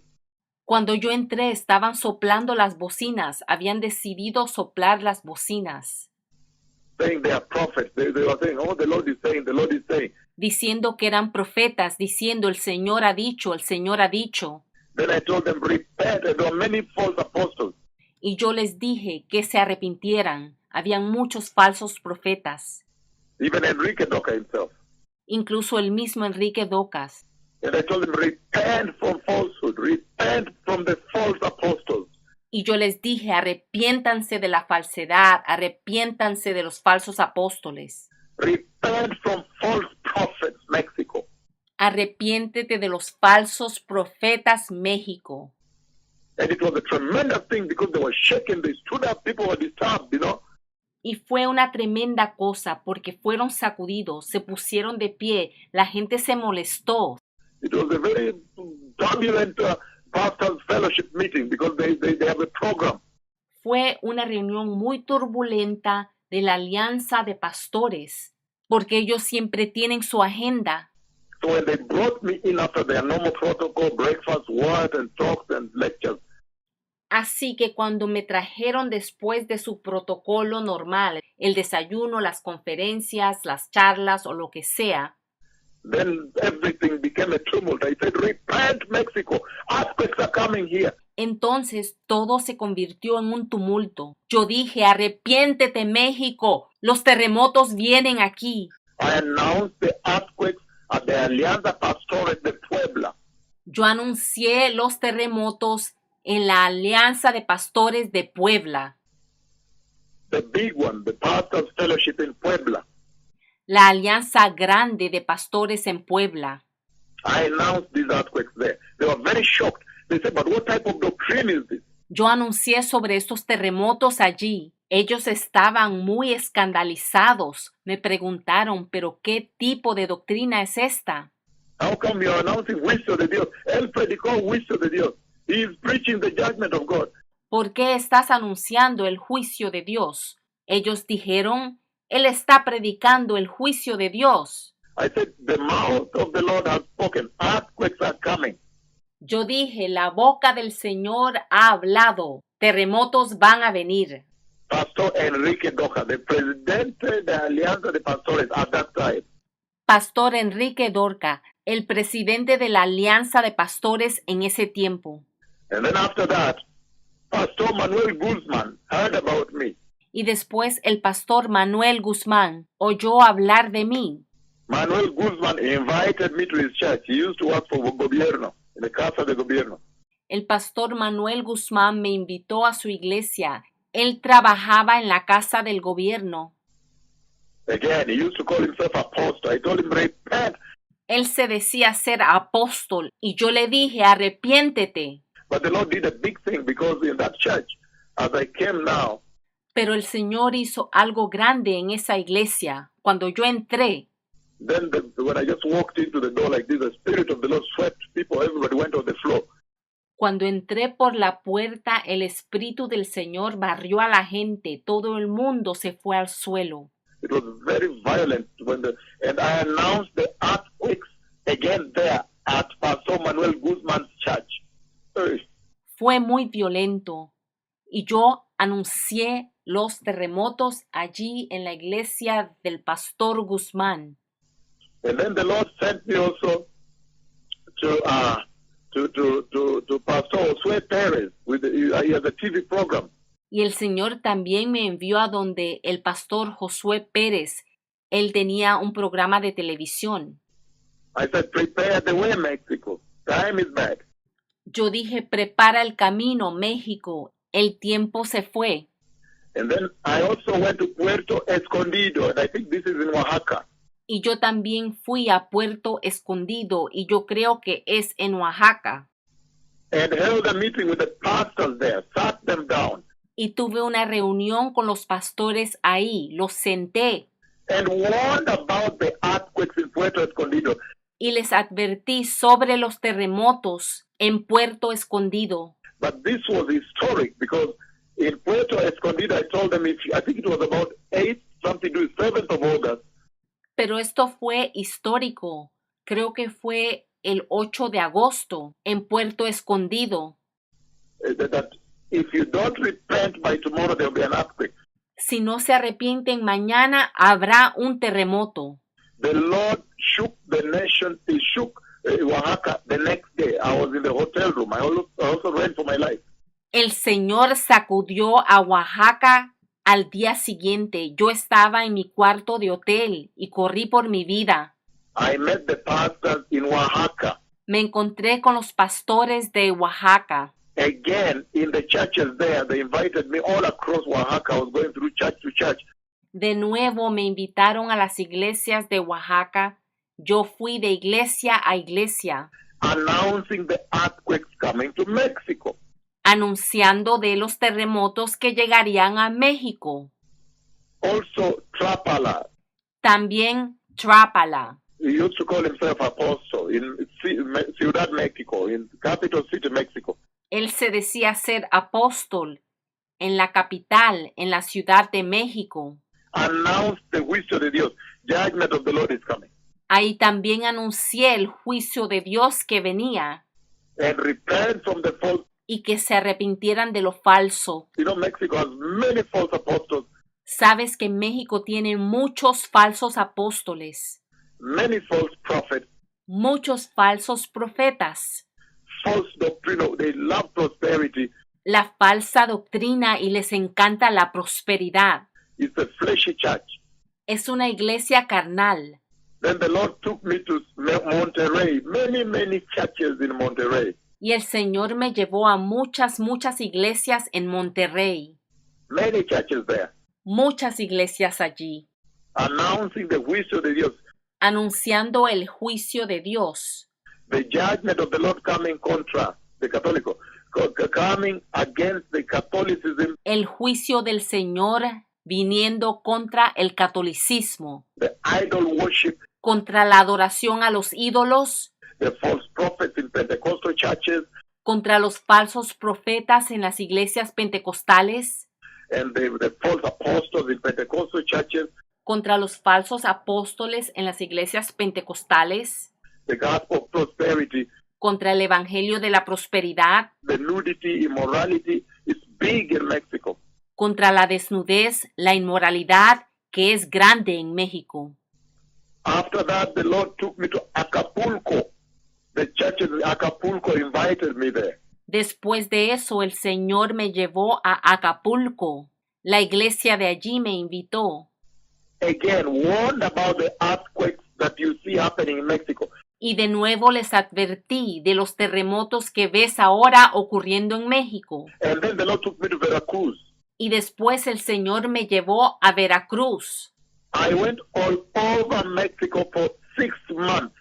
[SPEAKER 2] Cuando yo entré, estaban soplando las bocinas, habían decidido soplar las bocinas,
[SPEAKER 3] Saying they are prophets. They were saying, oh, the Lord is saying, the Lord is saying.
[SPEAKER 2] diciendo que eran profetas, diciendo el Señor ha dicho, el Señor ha dicho.
[SPEAKER 3] Then I told them, repent. And there were many false apostles.
[SPEAKER 2] Y yo les dije que se arrepintieran. Habían muchos falsos profetas,
[SPEAKER 3] Even Enrique Doca himself.
[SPEAKER 2] incluso el mismo Enrique Docas.
[SPEAKER 3] And I told them, repent from falsehood. Repent from the false apostles.
[SPEAKER 2] Y yo les dije, arrepiéntanse de la falsedad, arrepiéntanse de los falsos apóstoles.
[SPEAKER 3] Repent from false prophets, Mexico.
[SPEAKER 2] Arrepiéntete de los falsos profetas, México.
[SPEAKER 3] And it was a tremendous thing because they were shaken. They stood up. People were disturbed, you know.
[SPEAKER 2] Y fue una tremenda cosa porque fueron sacudidos, se pusieron de pie, la gente se molestó.
[SPEAKER 3] It was a very turbulent pastors' fellowship meeting because they have a program.
[SPEAKER 2] Fue una reunión muy turbulenta de la Alianza de Pastores porque ellos siempre tienen su agenda.
[SPEAKER 3] So when they brought me in after their normal protocol, breakfast, word, and talks and lectures,
[SPEAKER 2] Así que cuando me trajeron después de su protocolo normal, el desayuno, las conferencias, las charlas o lo que sea,
[SPEAKER 3] then everything became a tumult. I said, repent, Mexico. Earthquakes are coming here.
[SPEAKER 2] entonces todo se convirtió en un tumulto. Yo dije, arrepiéntete, México, los terremotos vienen aquí.
[SPEAKER 3] I announced the earthquakes at the Alianza Pastores de Puebla.
[SPEAKER 2] Yo anuncié los terremotos en la Alianza de Pastores de Puebla,
[SPEAKER 3] The big one, the Pastors Fellowship in Puebla.
[SPEAKER 2] la Alianza Grande de Pastores en Puebla.
[SPEAKER 3] I announced these earthquakes there. They were very shocked. They said, but what type of doctrine is this?
[SPEAKER 2] Yo anuncié sobre estos terremotos allí. Ellos estaban muy escandalizados. Me preguntaron, ¿pero qué tipo de doctrina es esta?
[SPEAKER 3] How come you're announcing juicio de Dios? Él predicó juicio de Dios. He is preaching the judgment of God.
[SPEAKER 2] ¿Por qué estás anunciando el juicio de Dios? Ellos dijeron, Él está predicando el juicio de Dios.
[SPEAKER 3] I said, the mouth of the Lord has spoken. Earthquakes are coming.
[SPEAKER 2] Yo dije, la boca del Señor ha hablado. Terremotos van a venir.
[SPEAKER 3] Pastor Enrique Doja, the presidente de Alianza de Pastores at that time,
[SPEAKER 2] Pastor Enrique Dorca, el presidente de la Alianza de Pastores en ese tiempo.
[SPEAKER 3] and then after that, Pastor Manuel Guzman heard about me.
[SPEAKER 2] Y después el pastor Manuel Guzmán oyó hablar de mí.
[SPEAKER 3] Manuel Guzman invited me to his church. He used to work for Gobierno, in the Casa de Gobierno.
[SPEAKER 2] El pastor Manuel Guzmán me invitó a su iglesia. Él trabajaba en la casa del gobierno.
[SPEAKER 3] Again, he used to call himself apostle. I told him, repent.
[SPEAKER 2] Él se decía ser apóstol y yo le dije, arrepiéntete.
[SPEAKER 3] But the Lord did a big thing because in that church, as I came now,
[SPEAKER 2] Pero el Señor hizo algo grande en esa iglesia. Cuando yo entré,
[SPEAKER 3] then when I just walked into the door like this, the Spirit of the Lord swept people. Everybody went on the floor.
[SPEAKER 2] cuando entré por la puerta, el Espíritu del Señor barrió a la gente. Todo el mundo se fue al suelo.
[SPEAKER 3] It was very violent and I announced the earthquakes again there at Pastor Manuel Guzman's church. Hey.
[SPEAKER 2] Fue muy violento. Y yo anuncié los terremotos allí en la iglesia del pastor Guzmán.
[SPEAKER 3] And then the Lord sent me also to Pastor Josué Perez he has a TV program.
[SPEAKER 2] Y el Señor también me envió a donde el pastor Josué Pérez. Él tenía un programa de televisión.
[SPEAKER 3] I said, prepare the way, Mexico. Time is bad.
[SPEAKER 2] Yo dije, prepara el camino, México. El tiempo se fue.
[SPEAKER 3] And then I also went to Puerto Escondido, and I think this is in Oaxaca.
[SPEAKER 2] Y yo también fui a Puerto Escondido, y yo creo que es en Oaxaca.
[SPEAKER 3] And held a meeting with the pastors there, sat them down,
[SPEAKER 2] Y tuve una reunión con los pastores ahí, los senté
[SPEAKER 3] and warned about the earthquakes in Puerto Escondido.
[SPEAKER 2] y les advertí sobre los terremotos en Puerto Escondido.
[SPEAKER 3] But this was historic because in Puerto Escondido, I told them, I think it was about 7th of August,
[SPEAKER 2] Pero esto fue histórico. Creo que fue el 8 de agosto en Puerto Escondido.
[SPEAKER 3] that if you don't repent by tomorrow, there will be an earthquake.
[SPEAKER 2] Si no se arrepienten mañana, habrá un terremoto.
[SPEAKER 3] The Lord shook the nation. He shook Oaxaca the next day. I was in the hotel room. I also ran for my life.
[SPEAKER 2] El Señor sacudió a Oaxaca al día siguiente. Yo estaba en mi cuarto de hotel y corrí por mi vida.
[SPEAKER 3] I met the pastors in Oaxaca.
[SPEAKER 2] Me encontré con los pastores de Oaxaca.
[SPEAKER 3] Again, in the churches there, they invited me all across Oaxaca. I was going through church to church.
[SPEAKER 2] De nuevo me invitaron a las iglesias de Oaxaca. Yo fui de iglesia a iglesia,
[SPEAKER 3] Announcing the earthquakes coming to Mexico.
[SPEAKER 2] anunciando de los terremotos que llegarían a México.
[SPEAKER 3] Also, Trapala.
[SPEAKER 2] También Trápala.
[SPEAKER 3] He used to call himself apostle in Ciudad Mexico, in capital city Mexico.
[SPEAKER 2] Él se decía ser apóstol en la capital, en la Ciudad de México.
[SPEAKER 3] Announced the juicio de Dios. Judgment of the Lord is coming.
[SPEAKER 2] Ahí también anuncié el juicio de Dios que venía
[SPEAKER 3] And repent from the false.
[SPEAKER 2] y que se arrepintieran de lo falso.
[SPEAKER 3] You know, Mexico has many false apostles,
[SPEAKER 2] Sabes que México tiene muchos falsos apóstoles,
[SPEAKER 3] many false prophets,
[SPEAKER 2] muchos falsos profetas,
[SPEAKER 3] false doctrine. They love prosperity.
[SPEAKER 2] la falsa doctrina y les encanta la prosperidad.
[SPEAKER 3] It's a fleshy church.
[SPEAKER 2] Es una iglesia carnal.
[SPEAKER 3] Then the Lord took me to Monterrey, many churches in Monterrey,
[SPEAKER 2] Y el Señor me llevó a muchas iglesias en Monterrey,
[SPEAKER 3] many churches there,
[SPEAKER 2] muchas iglesias allí,
[SPEAKER 3] announcing the juicio de Dios,
[SPEAKER 2] anunciando el juicio de Dios,
[SPEAKER 3] the judgment of the Lord coming contra the Catholico, coming against the Catholicism,
[SPEAKER 2] el juicio del Señor viniendo contra el catolicismo,
[SPEAKER 3] the idol worship,
[SPEAKER 2] contra la adoración a los ídolos,
[SPEAKER 3] the false prophets in Pentecostal churches,
[SPEAKER 2] contra los falsos profetas en las iglesias pentecostales,
[SPEAKER 3] and the false apostles in Pentecostal churches,
[SPEAKER 2] contra los falsos apóstoles en las iglesias pentecostales,
[SPEAKER 3] the gospel of prosperity,
[SPEAKER 2] contra el evangelio de la prosperidad,
[SPEAKER 3] the nudity, immorality is big in Mexico.
[SPEAKER 2] contra la desnudez, la inmoralidad, que es grande en México.
[SPEAKER 3] After that, the Lord took me to Acapulco. The churches in Acapulco invited me there.
[SPEAKER 2] Después de eso, el Señor me llevó a Acapulco. La iglesia de allí me invitó.
[SPEAKER 3] Again, warned about the earthquakes that you see happening in Mexico.
[SPEAKER 2] Y de nuevo les advertí de los terremotos que ves ahora ocurriendo en México.
[SPEAKER 3] And then the Lord took me to Veracruz.
[SPEAKER 2] Y después el Señor me llevó a Veracruz.
[SPEAKER 3] I went all over Mexico for 6 months,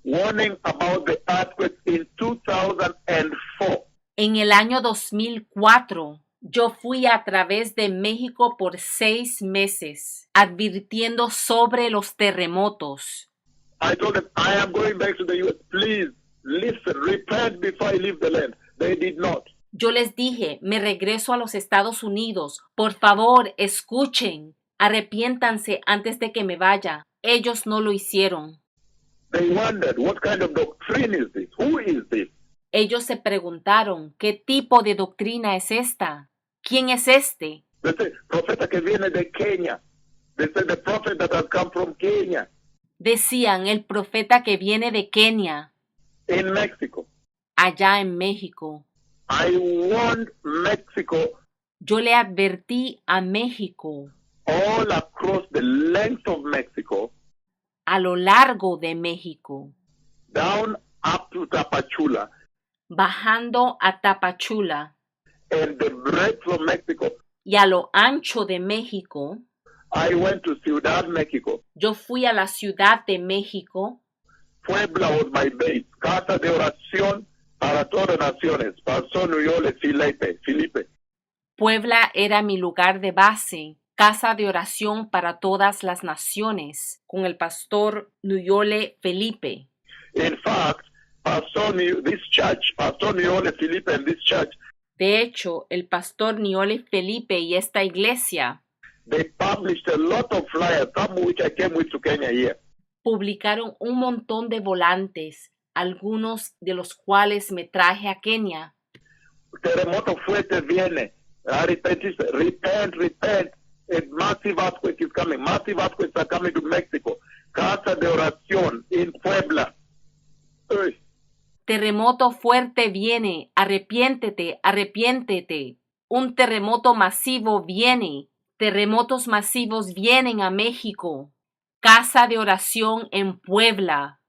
[SPEAKER 3] warning about the earthquakes in 2004.
[SPEAKER 2] En el año 2004, yo fui a través de México por 6 meses, advirtiendo sobre los terremotos.
[SPEAKER 3] I told them, I am going back to the U.S. Please listen, repent before I leave the land. They did not.
[SPEAKER 2] Yo les dije, me regreso a los Estados Unidos. Por favor, escuchen. Arrepiéntanse antes de que me vaya. Ellos no lo hicieron.
[SPEAKER 3] They wondered, what kind of doctrine is this? Who is this?
[SPEAKER 2] Ellos se preguntaron, ¿qué tipo de doctrina es esta? ¿Quién es este?
[SPEAKER 3] They say, profeta que viene de Kenia. They say, the prophet that has come from Kenya,
[SPEAKER 2] Decían, el profeta que viene de Kenia,
[SPEAKER 3] in Mexico.
[SPEAKER 2] allá en México.
[SPEAKER 3] I warned Mexico
[SPEAKER 2] Yo le advertí a México,
[SPEAKER 3] all across the length of Mexico,
[SPEAKER 2] a lo largo de México,
[SPEAKER 3] down up to Tapachula,
[SPEAKER 2] bajando a Tapachula
[SPEAKER 3] and the breadth of Mexico.
[SPEAKER 2] y a lo ancho de México.
[SPEAKER 3] I went to Ciudad Mexico.
[SPEAKER 2] Yo fui a la Ciudad de México.
[SPEAKER 3] Puebla was my base. Casa de oración para todas las naciones. Pastor Nuyole Felipe.
[SPEAKER 2] Puebla era mi lugar de base, casa de oración para todas las naciones, con el pastor Nuyole Felipe.
[SPEAKER 3] In fact, Pastor Nuyole Felipe and this church,
[SPEAKER 2] De hecho, el pastor Nuyole Felipe y esta iglesia
[SPEAKER 3] they published a lot of flyers, some of which I came with to Kenya here.
[SPEAKER 2] publicaron un montón de volantes, algunos de los cuales me traje a Kenia.
[SPEAKER 3] Terremoto fuerte viene. Repent. A massive earthquake is coming. Massive earthquakes are coming to Mexico. Casa de oración in Puebla. Uy.
[SPEAKER 2] Terremoto fuerte viene, arrepiéntete. Un terremoto masivo viene, terremotos masivos vienen a México. Casa de oración en Puebla.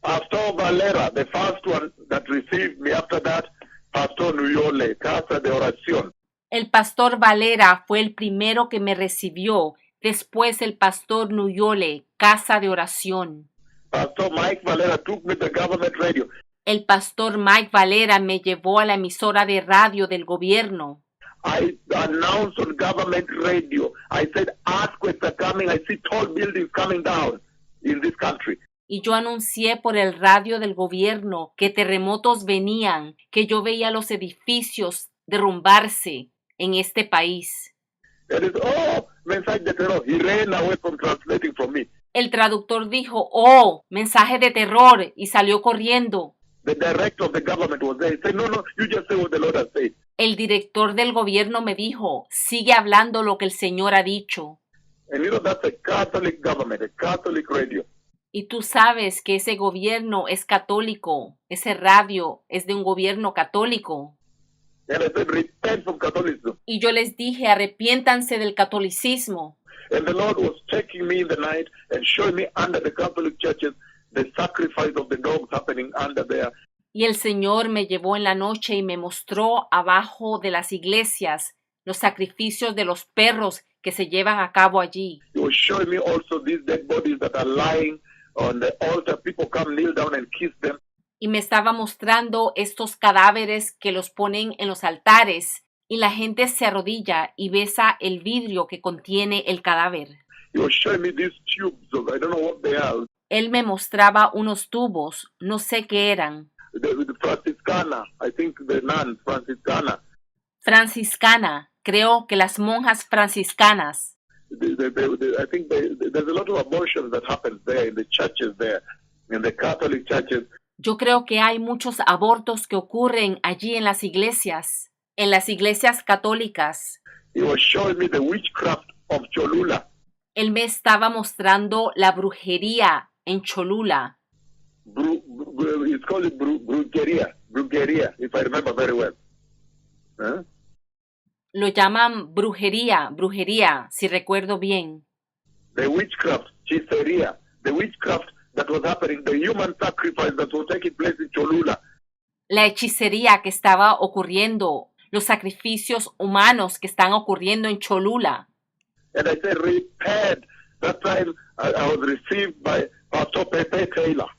[SPEAKER 3] Pastor Valera, the first one that received me after that, Pastor Nuyole, Casa de oración.
[SPEAKER 2] El pastor Valera fue el primero que me recibió, después el pastor Nuyole, casa de oración.
[SPEAKER 3] Pastor Mike Valera took me to government radio.
[SPEAKER 2] El pastor Mike Valera me llevó a la emisora de radio del gobierno.
[SPEAKER 3] I announced on government radio. I said earthquakes are coming. I see tall buildings coming down in this country.
[SPEAKER 2] Y yo anuncié por el radio del gobierno que terremotos venían, que yo veía los edificios derrumbarse en este país.
[SPEAKER 3] There is, mensaje de terror. He ran away from translating from me.
[SPEAKER 2] El traductor dijo, oh, mensaje de terror, y salió corriendo.
[SPEAKER 3] The director of the government was there. He said, no, you just say what the Lord has said.
[SPEAKER 2] El director del gobierno me dijo, sigue hablando lo que el Señor ha dicho.
[SPEAKER 3] And you know, that's a Catholic government, a Catholic radio.
[SPEAKER 2] Y tú sabes que ese gobierno es católico, ese radio es de un gobierno católico.
[SPEAKER 3] And I said, repent from Catholicism.
[SPEAKER 2] Y yo les dije, arrepiéntanse del catolicismo.
[SPEAKER 3] And the Lord was taking me in the night and showing me under the Catholic churches the sacrifice of the dogs happening under there.
[SPEAKER 2] Y el Señor me llevó en la noche y me mostró abajo de las iglesias los sacrificios de los perros que se llevan a cabo allí.
[SPEAKER 3] He was showing me also these dead bodies that are lying on the altar. People come, kneel down and kiss them.
[SPEAKER 2] Y me estaba mostrando estos cadáveres que los ponen en los altares y la gente se arrodilla y besa el vidrio que contiene el cadáver.
[SPEAKER 3] He was showing me these tubes of, I don't know what they are.
[SPEAKER 2] Él me mostraba unos tubos, no sé qué eran.
[SPEAKER 3] The Franciscana, I think the nuns, Franciscana.
[SPEAKER 2] Franciscana, creo que las monjas franciscanas.
[SPEAKER 3] I think there's a lot of abortions that happen there in the churches there, in the Catholic churches.
[SPEAKER 2] Yo creo que hay muchos abortos que ocurren allí en las iglesias católicas.
[SPEAKER 3] He was showing me the witchcraft of Cholula.
[SPEAKER 2] Él me estaba mostrando la brujería en Cholula.
[SPEAKER 3] It's called brujeria, if I remember very well. Huh?
[SPEAKER 2] Lo llaman brujería, si recuerdo bien.
[SPEAKER 3] The witchcraft, hechicería, the witchcraft that was happening, the human sacrifice that was taking place in Cholula.
[SPEAKER 2] La hechicería que estaba ocurriendo, los sacrificios humanos que están ocurriendo en Cholula.
[SPEAKER 3] And I said, repent. That time I was received by Pastor Pepe Taylor.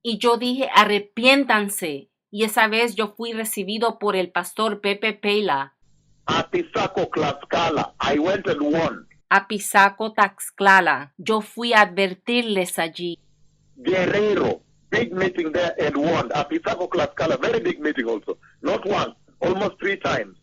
[SPEAKER 2] Y yo dije, arrepiéntanse. Y esa vez yo fui recibido por el pastor Pepe Pela.
[SPEAKER 3] A Pisaco, Tlaxcala, I went and won.
[SPEAKER 2] A Pisaco, Tlaxcala, yo fui a advertirles allí.
[SPEAKER 3] Guerrero, big meeting there and won. A Pisaco, Tlaxcala, very big meeting also. Not once, almost 3 times.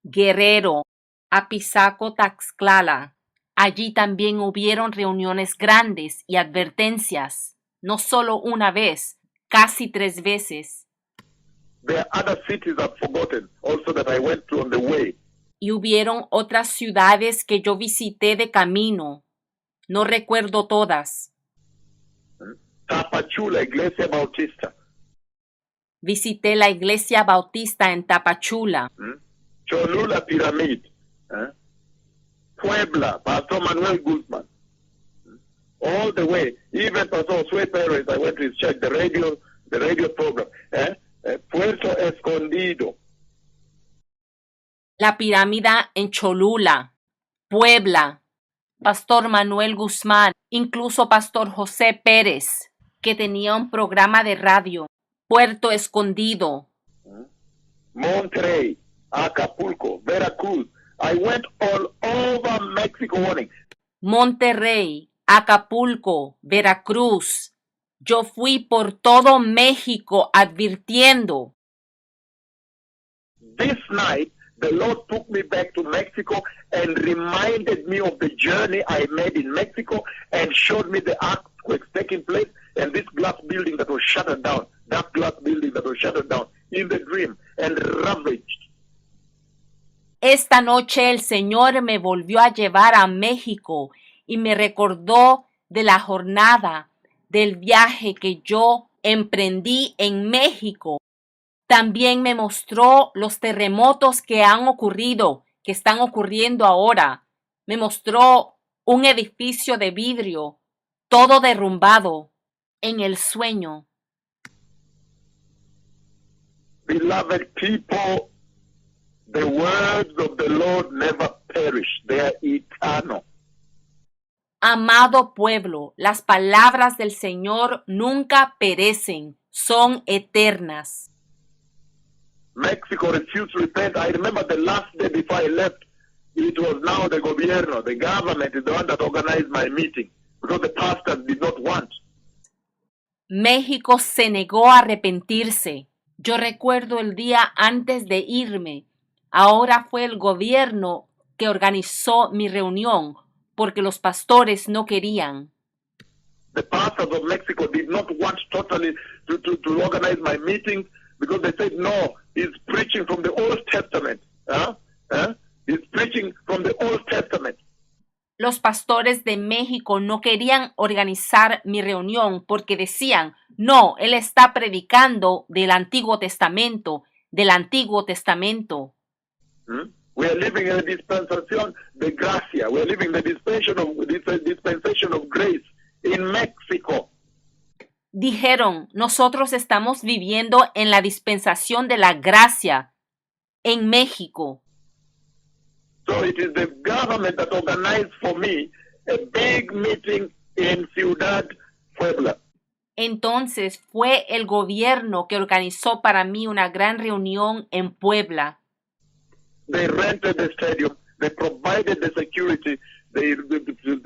[SPEAKER 2] Guerrero, Apizaco, Tlaxcala. Allí también hubieron reuniones grandes y advertencias, no solo una vez, casi 3 veces.
[SPEAKER 3] There are other cities I've forgotten also that I went to on the way.
[SPEAKER 2] Y hubieron otras ciudades que yo visité de camino. No recuerdo todas.
[SPEAKER 3] Tapachula, Iglesia Bautista.
[SPEAKER 2] Visité la iglesia bautista en Tapachula.
[SPEAKER 3] Cholula Pyramid. Puebla, Pastor Manuel Guzman. All the way. Even Pastor Sue Perez, I went to his church, the radio program. Puerto Escondido.
[SPEAKER 2] La pirámide en Cholula, Puebla, Pastor Manuel Guzmán, incluso Pastor José Pérez, que tenía un programa de radio, Puerto Escondido.
[SPEAKER 3] Monterrey, Acapulco, Veracruz. I went all over Mexico warning.
[SPEAKER 2] Monterrey, Acapulco, Veracruz. Yo fui por todo México advirtiendo.
[SPEAKER 3] This night, the Lord took me back to Mexico and reminded me of the journey I made in Mexico and showed me the earthquakes taking place and this glass building that was shattered down, that glass building that was shattered down in the dream and ravaged.
[SPEAKER 2] Esta noche el Señor me volvió a llevar a México y me recordó de la jornada, del viaje que yo emprendí en México. También me mostró los terremotos que han ocurrido, que están ocurriendo ahora. Me mostró un edificio de vidrio, todo derrumbado, en el sueño.
[SPEAKER 3] Beloved people, the words of the Lord never perish. They are eternal.
[SPEAKER 2] Amado pueblo, las palabras del Señor nunca perecen, son eternas.
[SPEAKER 3] Mexico refused to repent. I remember the last day before I left, it was now the gobierno, the government is the one that organized my meeting because the pastors did not want.
[SPEAKER 2] México se negó a arrepentirse. Yo recuerdo el día antes de irme. Ahora fue el gobierno que organizó mi reunión porque los pastores no querían.
[SPEAKER 3] The pastors of Mexico did not want totally to organize my meetings because they said, no, he's preaching from the Old Testament. He's preaching from the Old Testament.
[SPEAKER 2] Los pastores de México no querían organizar mi reunión porque decían, no, él está predicando del Antiguo Testamento, del Antiguo Testamento.
[SPEAKER 3] We are living in a dispensation de gracia. We are living the dispensation of grace in Mexico.
[SPEAKER 2] Dijeron, nosotros estamos viviendo en la dispensación de la gracia en México.
[SPEAKER 3] So it is the government that organized for me a big meeting in Ciudad Puebla.
[SPEAKER 2] Entonces fue el gobierno que organizó para mí una gran reunión en Puebla.
[SPEAKER 3] They rented the stadium. They provided the security. They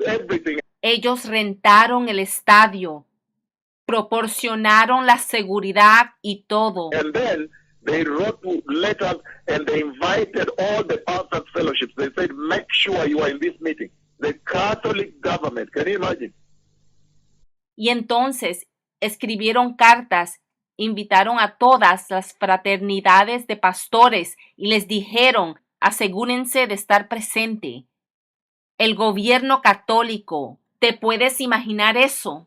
[SPEAKER 3] everything.
[SPEAKER 2] Ellos rentaron el estadio, proporcionaron la seguridad y todo.
[SPEAKER 3] And then they wrote letters and they invited all the pastors' fellowships. They said, make sure you are in this meeting. The Catholic government, can you imagine?
[SPEAKER 2] Y entonces escribieron cartas, invitaron a todas las fraternidades de pastores y les dijeron, asegúrense de estar presente. El gobierno católico, ¿te puedes imaginar eso?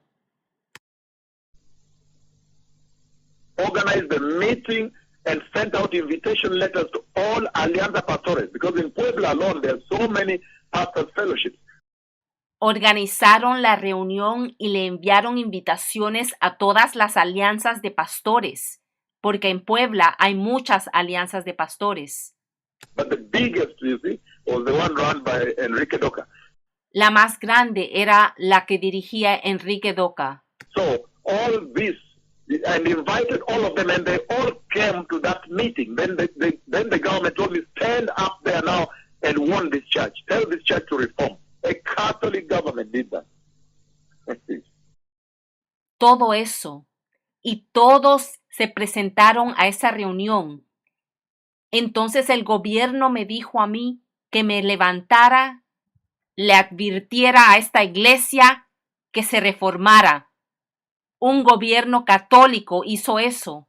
[SPEAKER 3] Organized the meeting and sent out invitation letters to all Alianza Pastores, because in Puebla alone there are so many pastors' fellowships.
[SPEAKER 2] Organizaron la reunión y le enviaron invitaciones a todas las alianzas de pastores, porque en Puebla hay muchas alianzas de pastores.
[SPEAKER 3] But the biggest, you see, was the one run by Enrique Doca.
[SPEAKER 2] La más grande era la que dirigía Enrique Doca.
[SPEAKER 3] So all this, and invited all of them, and they all came to that meeting. Then the government told me, stand up there now and warn this church. Tell this church to reform. A Catholic government did that.
[SPEAKER 2] Todo eso. Y todos se presentaron a esa reunión. Entonces el gobierno me dijo a mí que me levantara, le advirtiera a esta iglesia que se reformara. Un gobierno católico hizo eso.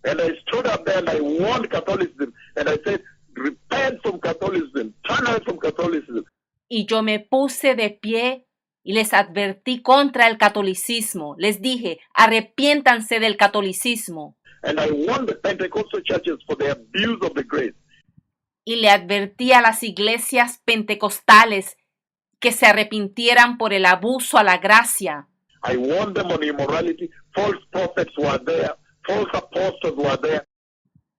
[SPEAKER 3] And I stood up there and I warned Catholicism. And I said, repent from Catholicism. Turn away from Catholicism.
[SPEAKER 2] Y yo me puse de pie y les advertí contra el catolicismo. Les dije, arrepiéntanse del catolicismo.
[SPEAKER 3] And I warned the Pentecostal churches for the abuse of the grace.
[SPEAKER 2] Y le advertí a las iglesias pentecostales que se arrepintieran por el abuso a la gracia.
[SPEAKER 3] I warned them on immorality. False prophets were there. False apostles were there.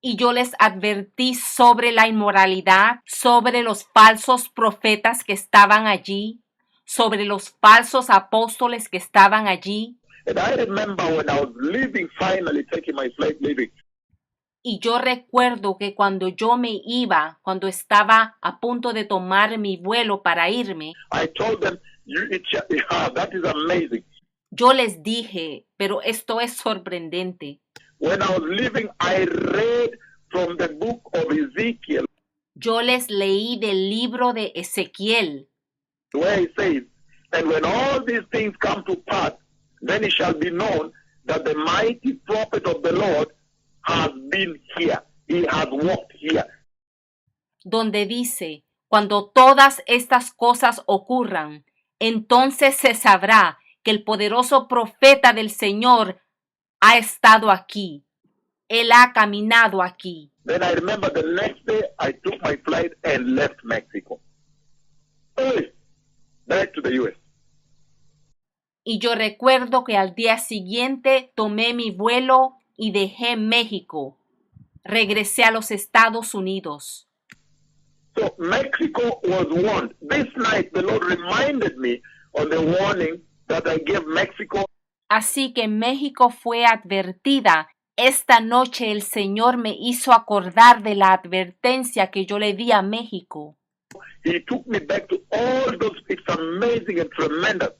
[SPEAKER 2] Y yo les advertí sobre la inmoralidad, sobre los falsos profetas que estaban allí, sobre los falsos apóstoles que estaban allí.
[SPEAKER 3] And I remember when I was leaving, finally taking my flight leaving,
[SPEAKER 2] Y yo recuerdo que cuando yo me iba, cuando estaba a punto de tomar mi vuelo para irme,
[SPEAKER 3] I told them, that is amazing.
[SPEAKER 2] yo les dije, pero esto es sorprendente.
[SPEAKER 3] When I was leaving, I read from the book of Ezekiel,
[SPEAKER 2] Yo les leí del libro de Ezequiel,
[SPEAKER 3] where it says, and when all these things come to pass, then it shall be known that the mighty prophet of the Lord has been here. He has walked here.
[SPEAKER 2] donde dice, cuando todas estas cosas ocurran, entonces se sabrá que el poderoso profeta del Señor ha estado aquí. Él ha caminado aquí.
[SPEAKER 3] Then I remember the next day I took my flight and left Mexico. Back to the U.S.
[SPEAKER 2] Y yo recuerdo que al día siguiente tomé mi vuelo y dejé México. Regresé a los Estados Unidos.
[SPEAKER 3] So Mexico was warned. This night the Lord reminded me of the warning that I gave Mexico.
[SPEAKER 2] Así que México fue advertida. Esta noche el Señor me hizo acordar de la advertencia que yo le di a México.
[SPEAKER 3] He took me back to all those. It's amazing and tremendous.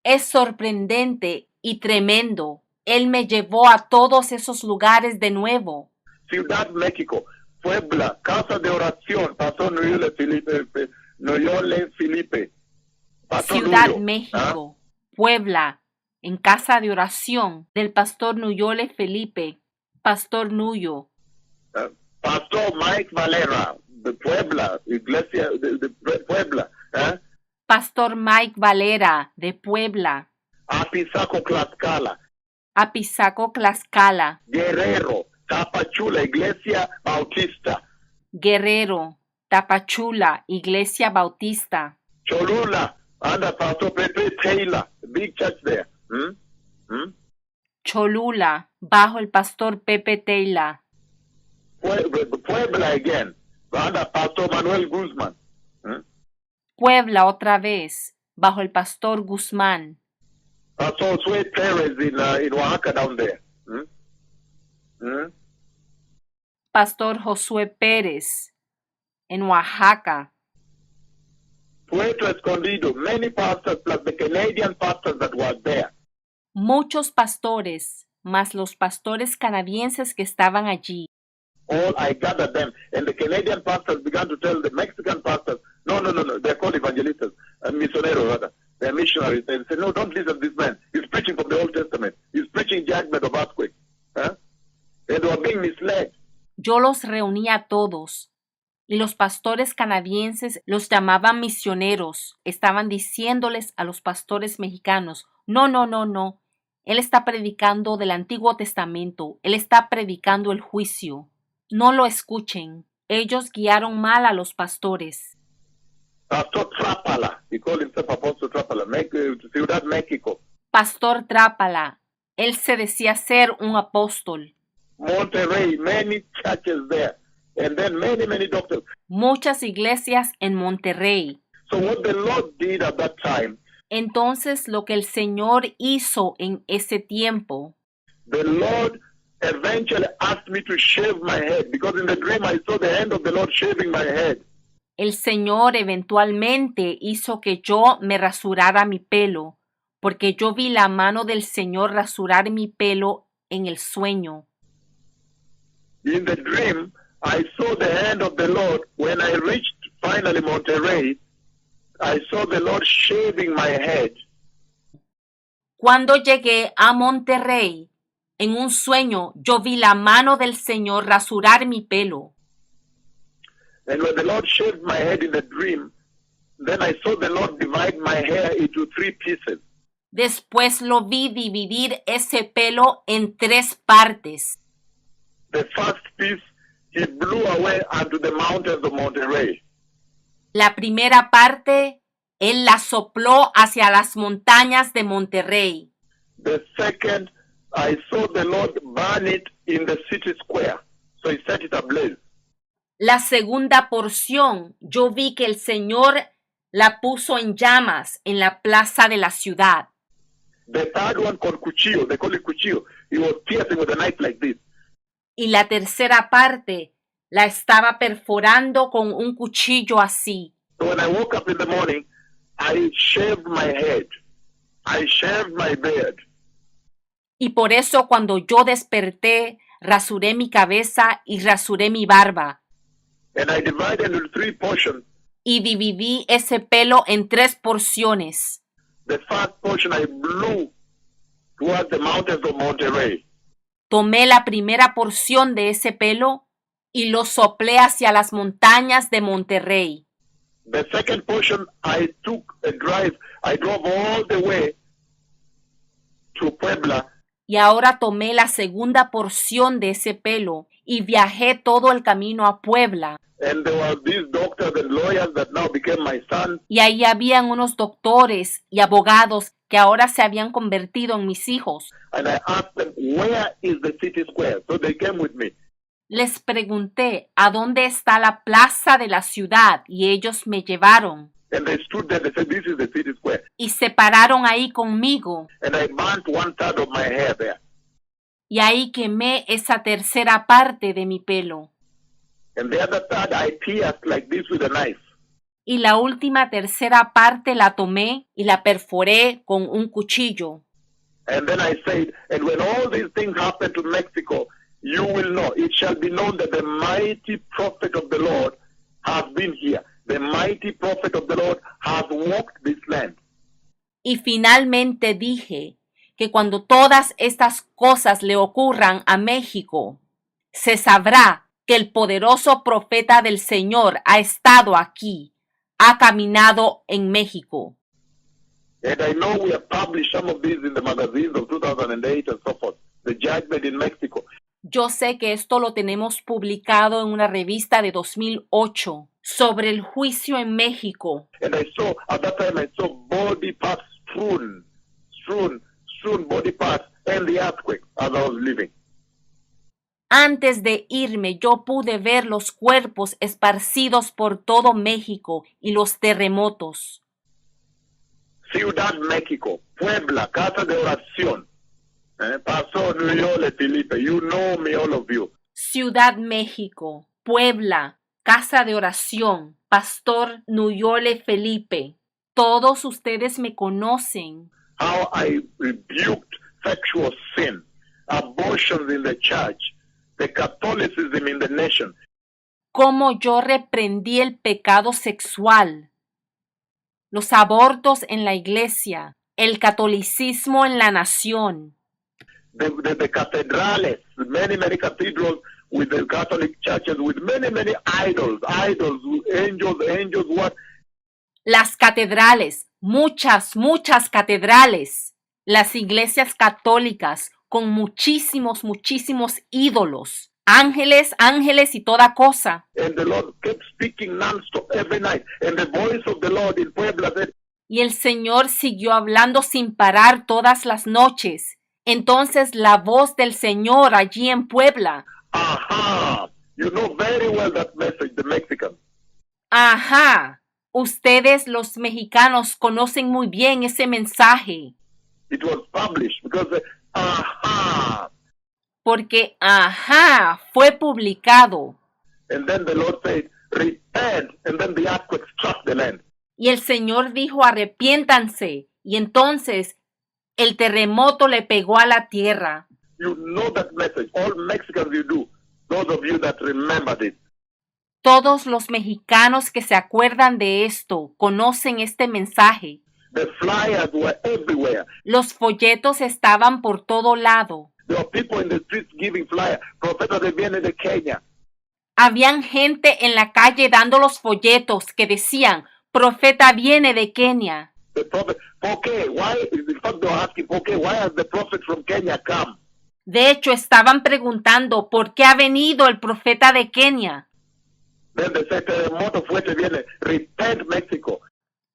[SPEAKER 2] Es sorprendente y tremendo. Él me llevó a todos esos lugares de nuevo.
[SPEAKER 3] Ciudad México, Puebla, Casa de Oración, Pastor Nuyole Felipe. Pastor
[SPEAKER 2] Ciudad
[SPEAKER 3] Nuyo,
[SPEAKER 2] México, Puebla, en Casa de Oración del Pastor Nuyole Felipe, Pastor Nuyo.
[SPEAKER 3] Pastor Mike Valera, de Puebla, Iglesia de Puebla.
[SPEAKER 2] Pastor Mike Valera, de Puebla.
[SPEAKER 3] Apizaco, Tlaxcala.
[SPEAKER 2] Apizaco, Tlaxcala.
[SPEAKER 3] Guerrero, Tapachula, Iglesia Bautista.
[SPEAKER 2] Guerrero, Tapachula, Iglesia Bautista.
[SPEAKER 3] Cholula, under Pastor Pepe Taylor, big church there.
[SPEAKER 2] Cholula, bajo el pastor Pepe Taylor.
[SPEAKER 3] Puebla again, under Pastor Manuel Guzman.
[SPEAKER 2] Puebla otra vez, bajo el pastor Guzmán.
[SPEAKER 3] Pastor Josué Perez in Oaxaca down there.
[SPEAKER 2] Pastor Josué Pérez, en Oaxaca.
[SPEAKER 3] Puerto Escondido, many pastors plus the Canadian pastors that were there.
[SPEAKER 2] Muchos pastores, más los pastores canadienses que estaban allí.
[SPEAKER 3] All I gathered them, and the Canadian pastors began to tell the Mexican pastors, no, they're called evangelistas, misioneros rather, they're missionaries. They said, no, don't listen to this man. He's preaching from the Old Testament. He's preaching judgment of earthquake. And they were being misled.
[SPEAKER 2] Yo los reuní a todos, y los pastores canadienses los llamaban misioneros. Estaban diciéndoles a los pastores mexicanos, no. Él está predicando del Antiguo Testamento. Él está predicando el juicio. No lo escuchen. Ellos guiaron mal a los pastores.
[SPEAKER 3] Pastor Trápala, he called himself Apostle Trápala, Ciudad México.
[SPEAKER 2] Pastor Trápala, él se decía ser un apóstol.
[SPEAKER 3] Monterrey, many churches there, and then many doctors.
[SPEAKER 2] Muchas iglesias en Monterrey.
[SPEAKER 3] So what the Lord did at that time,
[SPEAKER 2] Entonces lo que el Señor hizo en ese tiempo,
[SPEAKER 3] the Lord eventually asked me to shave my head, because in the dream I saw the hand of the Lord shaving my head.
[SPEAKER 2] el Señor eventualmente hizo que yo me rasurara mi pelo, porque yo vi la mano del Señor rasurar mi pelo en el sueño.
[SPEAKER 3] In the dream, I saw the hand of the Lord. When I reached finally Monterrey, I saw the Lord shaving my head.
[SPEAKER 2] Cuando llegué a Monterrey, en un sueño yo vi la mano del Señor rasurar mi pelo.
[SPEAKER 3] And when the Lord shaved my head in the dream, then I saw the Lord divide my hair into 3 pieces.
[SPEAKER 2] Después lo vi dividir ese pelo en 3 partes.
[SPEAKER 3] The first piece, he blew away unto the mountains of Monterrey.
[SPEAKER 2] La primera parte, él la sopló hacia las montañas de Monterrey.
[SPEAKER 3] The second, I saw the Lord burn it in the city square. So he set it ablaze.
[SPEAKER 2] La segunda porción, yo vi que el Señor la puso en llamas en la plaza de la ciudad.
[SPEAKER 3] The third one called cuchillo, they call it cuchillo. He was piercing with a knife like this.
[SPEAKER 2] Y la tercera parte la estaba perforando con un cuchillo así.
[SPEAKER 3] So when I woke up in the morning, I shaved my head. I shaved my beard.
[SPEAKER 2] Y por eso cuando yo desperté, rasuré mi cabeza y rasuré mi barba.
[SPEAKER 3] And I divided into 3 portions.
[SPEAKER 2] Y dividí ese pelo en 3 porciones.
[SPEAKER 3] The first portion I blew towards the mountains of Monterrey.
[SPEAKER 2] Tomé la primera porción de ese pelo y lo soplé hacia las montañas de Monterrey.
[SPEAKER 3] The second portion, I took a drive. I drove all the way to Puebla.
[SPEAKER 2] Y ahora tomé la segunda porción de ese pelo y viajé todo el camino a Puebla.
[SPEAKER 3] And there were these doctors and lawyers that now became my sons.
[SPEAKER 2] Y ahí habían unos doctores y abogados que ahora se habían convertido en mis hijos.
[SPEAKER 3] And I asked them, where is the city square? So they came with me.
[SPEAKER 2] Les pregunté, ¿a dónde está la plaza de la ciudad? Y ellos me llevaron.
[SPEAKER 3] And they stood there. They said, this is the city square.
[SPEAKER 2] Y se pararon ahí conmigo.
[SPEAKER 3] And I burnt 1/3 of my hair there.
[SPEAKER 2] Y ahí quemé esa tercera parte de mi pelo.
[SPEAKER 3] And the other third, I pierced like this with a knife.
[SPEAKER 2] Y la última tercera parte la tomé y la perforé con un cuchillo.
[SPEAKER 3] And then I said, and when all these things happen to Mexico, you will know, it shall be known that the mighty prophet of the Lord has been here. The mighty prophet of the Lord has walked this land.
[SPEAKER 2] Y finalmente dije que cuando todas estas cosas le ocurran a México, se sabrá que el poderoso profeta del Señor ha estado aquí, ha caminado en México.
[SPEAKER 3] And I know we have published some of these in the magazines of 2008 and so forth. The judgment in Mexico.
[SPEAKER 2] Yo sé que esto lo tenemos publicado en una revista de 2008. sobre el juicio en México.
[SPEAKER 3] And I saw, at that time, I saw body parts strewn body parts, and the earthquake as I was leaving.
[SPEAKER 2] Antes de irme, yo pude ver los cuerpos esparcidos por todo México y los terremotos.
[SPEAKER 3] Ciudad México, Puebla, Casa de Oración. Pastor Nuyole Felipe, you know me, all of you.
[SPEAKER 2] Ciudad México, Puebla, Casa de Oración, Pastor Nuyole Felipe. Todos ustedes me conocen.
[SPEAKER 3] How I rebuked sexual sin, abortions in the church, the Catholicism in the nation.
[SPEAKER 2] Cómo yo reprendí el pecado sexual, los abortos en la iglesia, el catolicismo en la nación.
[SPEAKER 3] The cathedrales, many cathedrals with the Catholic churches, with many idols, angels, what?
[SPEAKER 2] Las catedrales, muchas catedrales. Las iglesias católicas con muchísimos ídolos. Ángeles y toda cosa.
[SPEAKER 3] And the Lord kept speaking non-stop every night. And the voice of the Lord in Puebla said,
[SPEAKER 2] Y el Señor siguió hablando sin parar todas las noches. Entonces la voz del Señor allí en Puebla.
[SPEAKER 3] aha, you know very well that message, the Mexican.
[SPEAKER 2] Ajá, ustedes los mexicanos conocen muy bien ese mensaje.
[SPEAKER 3] It was published because, aha.
[SPEAKER 2] Porque, ajá, fue publicado.
[SPEAKER 3] And then the Lord said, repent. And then the earthquake struck the land.
[SPEAKER 2] Y el Señor dijo, arrepiéntanse. Y entonces el terremoto le pegó a la tierra.
[SPEAKER 3] You know that message. All Mexicans you do. Those of you that remember this.
[SPEAKER 2] Todos los mexicanos que se acuerdan de esto conocen este mensaje.
[SPEAKER 3] The flyers were everywhere.
[SPEAKER 2] Los folletos estaban por todo lado.
[SPEAKER 3] There were people in the streets giving flyers. Profeta de viene de Kenia.
[SPEAKER 2] Habían gente en la calle dando los folletos que decían, profeta viene de Kenia.
[SPEAKER 3] The prophet, ¿por qué? Why? In fact, they were asking, ¿por qué? Why has the prophet from Kenya come?
[SPEAKER 2] De hecho, estaban preguntando, ¿por qué ha venido el profeta de Kenia?
[SPEAKER 3] Then they said, terremoto fuerte viene. Repent, Mexico.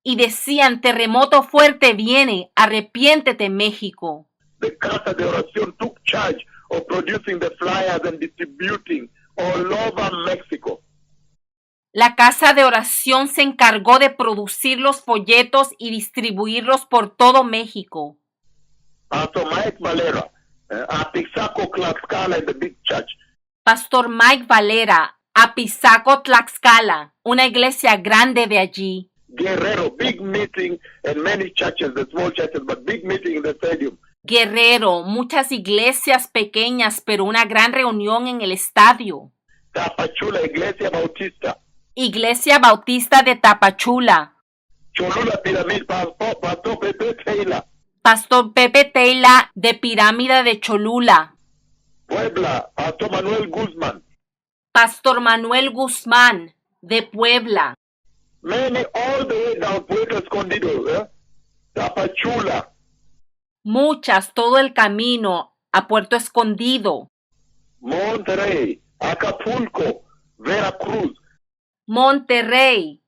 [SPEAKER 2] Y decían, terremoto fuerte viene, arrepiéntete, México.
[SPEAKER 3] The Casa de Oración took charge of producing the flyers and distributing all over Mexico.
[SPEAKER 2] La casa de oración se encargó de producir los folletos y distribuirlos por todo México.
[SPEAKER 3] Pastor Mike Valera, Apizaco, Tlaxcala in the big church.
[SPEAKER 2] Pastor Mike Valera, Apizaco, Tlaxcala, una iglesia grande de allí.
[SPEAKER 3] Guerrero, big meeting and many churches, the small churches, but big meeting in the stadium.
[SPEAKER 2] Guerrero, muchas iglesias pequeñas, pero una gran reunión en el estadio.
[SPEAKER 3] Tapachula, Iglesia Bautista.
[SPEAKER 2] Iglesia Bautista de Tapachula.
[SPEAKER 3] Cholula, Piramid, Pastor Pepe Taylor.
[SPEAKER 2] Pastor Pepe Taylor de Pirámide de Cholula.
[SPEAKER 3] Puebla, Pastor Manuel Guzmán.
[SPEAKER 2] Pastor Manuel Guzmán de Puebla.
[SPEAKER 3] Many all the way down Puerto Escondido, Tapachula.
[SPEAKER 2] Muchas, todo el camino a Puerto Escondido.
[SPEAKER 3] Monterrey, Acapulco, Veracruz.
[SPEAKER 2] Monterrey,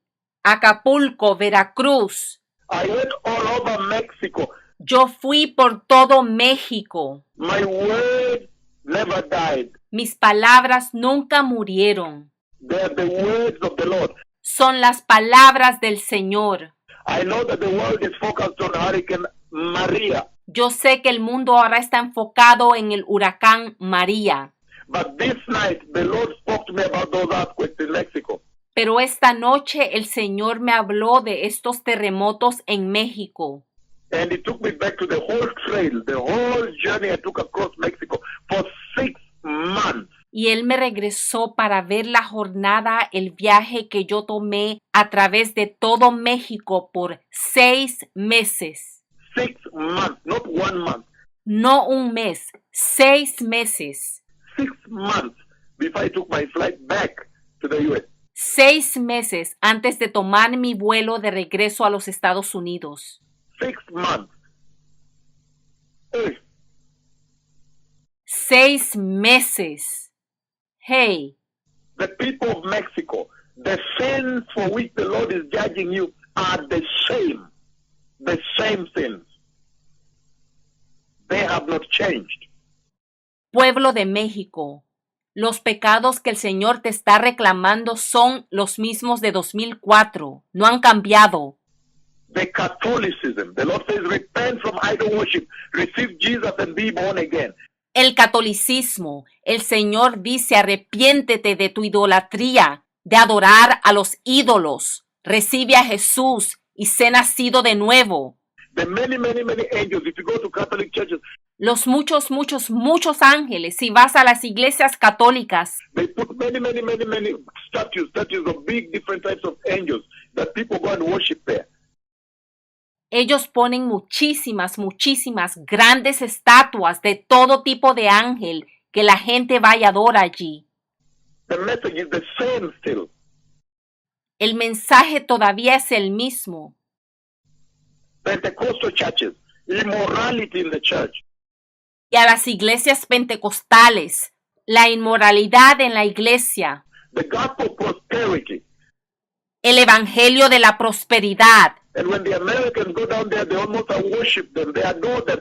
[SPEAKER 2] Acapulco, Veracruz.
[SPEAKER 3] I went all over Mexico.
[SPEAKER 2] Yo fui por todo México.
[SPEAKER 3] My word never died.
[SPEAKER 2] Mis palabras nunca murieron.
[SPEAKER 3] They are the words of the Lord.
[SPEAKER 2] Son las palabras del Señor.
[SPEAKER 3] I know that the world is focused on Hurricane Maria.
[SPEAKER 2] Yo sé que el mundo ahora está enfocado en el huracán María.
[SPEAKER 3] But this night, the Lord spoke to me about those earthquakes in Mexico.
[SPEAKER 2] Pero esta noche el Señor me habló de estos terremotos en México.
[SPEAKER 3] And He took me back to the whole trail, the whole journey I took across Mexico for 6 months.
[SPEAKER 2] Y Él me regresó para ver la jornada, el viaje que yo tomé a través de todo México por 6 meses.
[SPEAKER 3] 6 months, not 1 month.
[SPEAKER 2] No un mes, 6 meses.
[SPEAKER 3] 6 months before I took my flight back to the U.S.
[SPEAKER 2] 6 meses antes de tomar mi vuelo de regreso a los Estados Unidos.
[SPEAKER 3] 6 months. Hey,
[SPEAKER 2] 6 meses. Hey,
[SPEAKER 3] the people of Mexico, The sins for which the Lord is judging you are the same sins. They have not changed.
[SPEAKER 2] Pueblo de México, los pecados que el Señor te está reclamando son los mismos de 2004, no han cambiado.
[SPEAKER 3] The Catholicism, the Lord says, repent from idol worship, receive Jesus and be born again.
[SPEAKER 2] El catolicismo, el Señor dice, arrepiéntete de tu idolatría, de adorar a los ídolos, recibe a Jesús y sé nacido de nuevo.
[SPEAKER 3] The many angels, if you go to Catholic churches,
[SPEAKER 2] Los muchos ángeles, si vas a las iglesias católicas,
[SPEAKER 3] they put many statues of big different types of angels that people go and worship there.
[SPEAKER 2] ellos ponen muchísimas grandes estatuas de todo tipo de ángel que la gente va y adora allí.
[SPEAKER 3] The message is the same still.
[SPEAKER 2] El mensaje todavía es el mismo.
[SPEAKER 3] Pentecostal churches, immorality in the church.
[SPEAKER 2] Y a las iglesias pentecostales, la inmoralidad en la iglesia,
[SPEAKER 3] The gospel of prosperity.
[SPEAKER 2] el evangelio de la prosperidad.
[SPEAKER 3] And when the Americans go down there, they almost worship them. They adore them.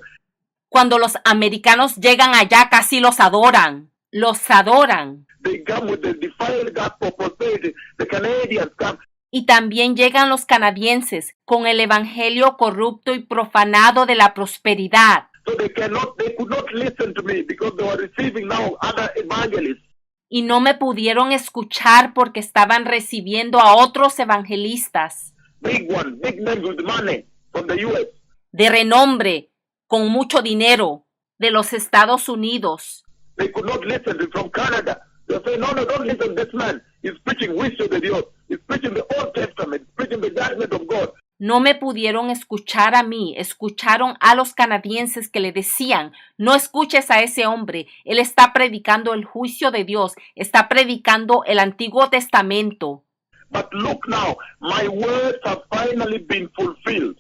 [SPEAKER 2] Cuando los americanos llegan allá, casi los adoran. Los adoran.
[SPEAKER 3] They come with the defiled gospel of prosperity. The Canadians come.
[SPEAKER 2] Y también llegan los canadienses con el evangelio corrupto y profanado de la prosperidad.
[SPEAKER 3] So they could not listen to me because they were receiving now other evangelists.
[SPEAKER 2] Y no me pudieron escuchar porque estaban recibiendo a otros evangelistas
[SPEAKER 3] Big ones, big men with money from the U.S.
[SPEAKER 2] de renombre, con mucho dinero, de los Estados Unidos.
[SPEAKER 3] They could not listen from Canada. They say, no, don't listen to this man. He's preaching juicio de Dios. He's preaching the Old Testament. He's preaching the judgment of God.
[SPEAKER 2] No me pudieron escuchar a mí, escucharon a los canadienses que le decían, no escuches a ese hombre, él está predicando el juicio de Dios, está predicando el Antiguo Testamento.
[SPEAKER 3] But look now, my words have finally been fulfilled.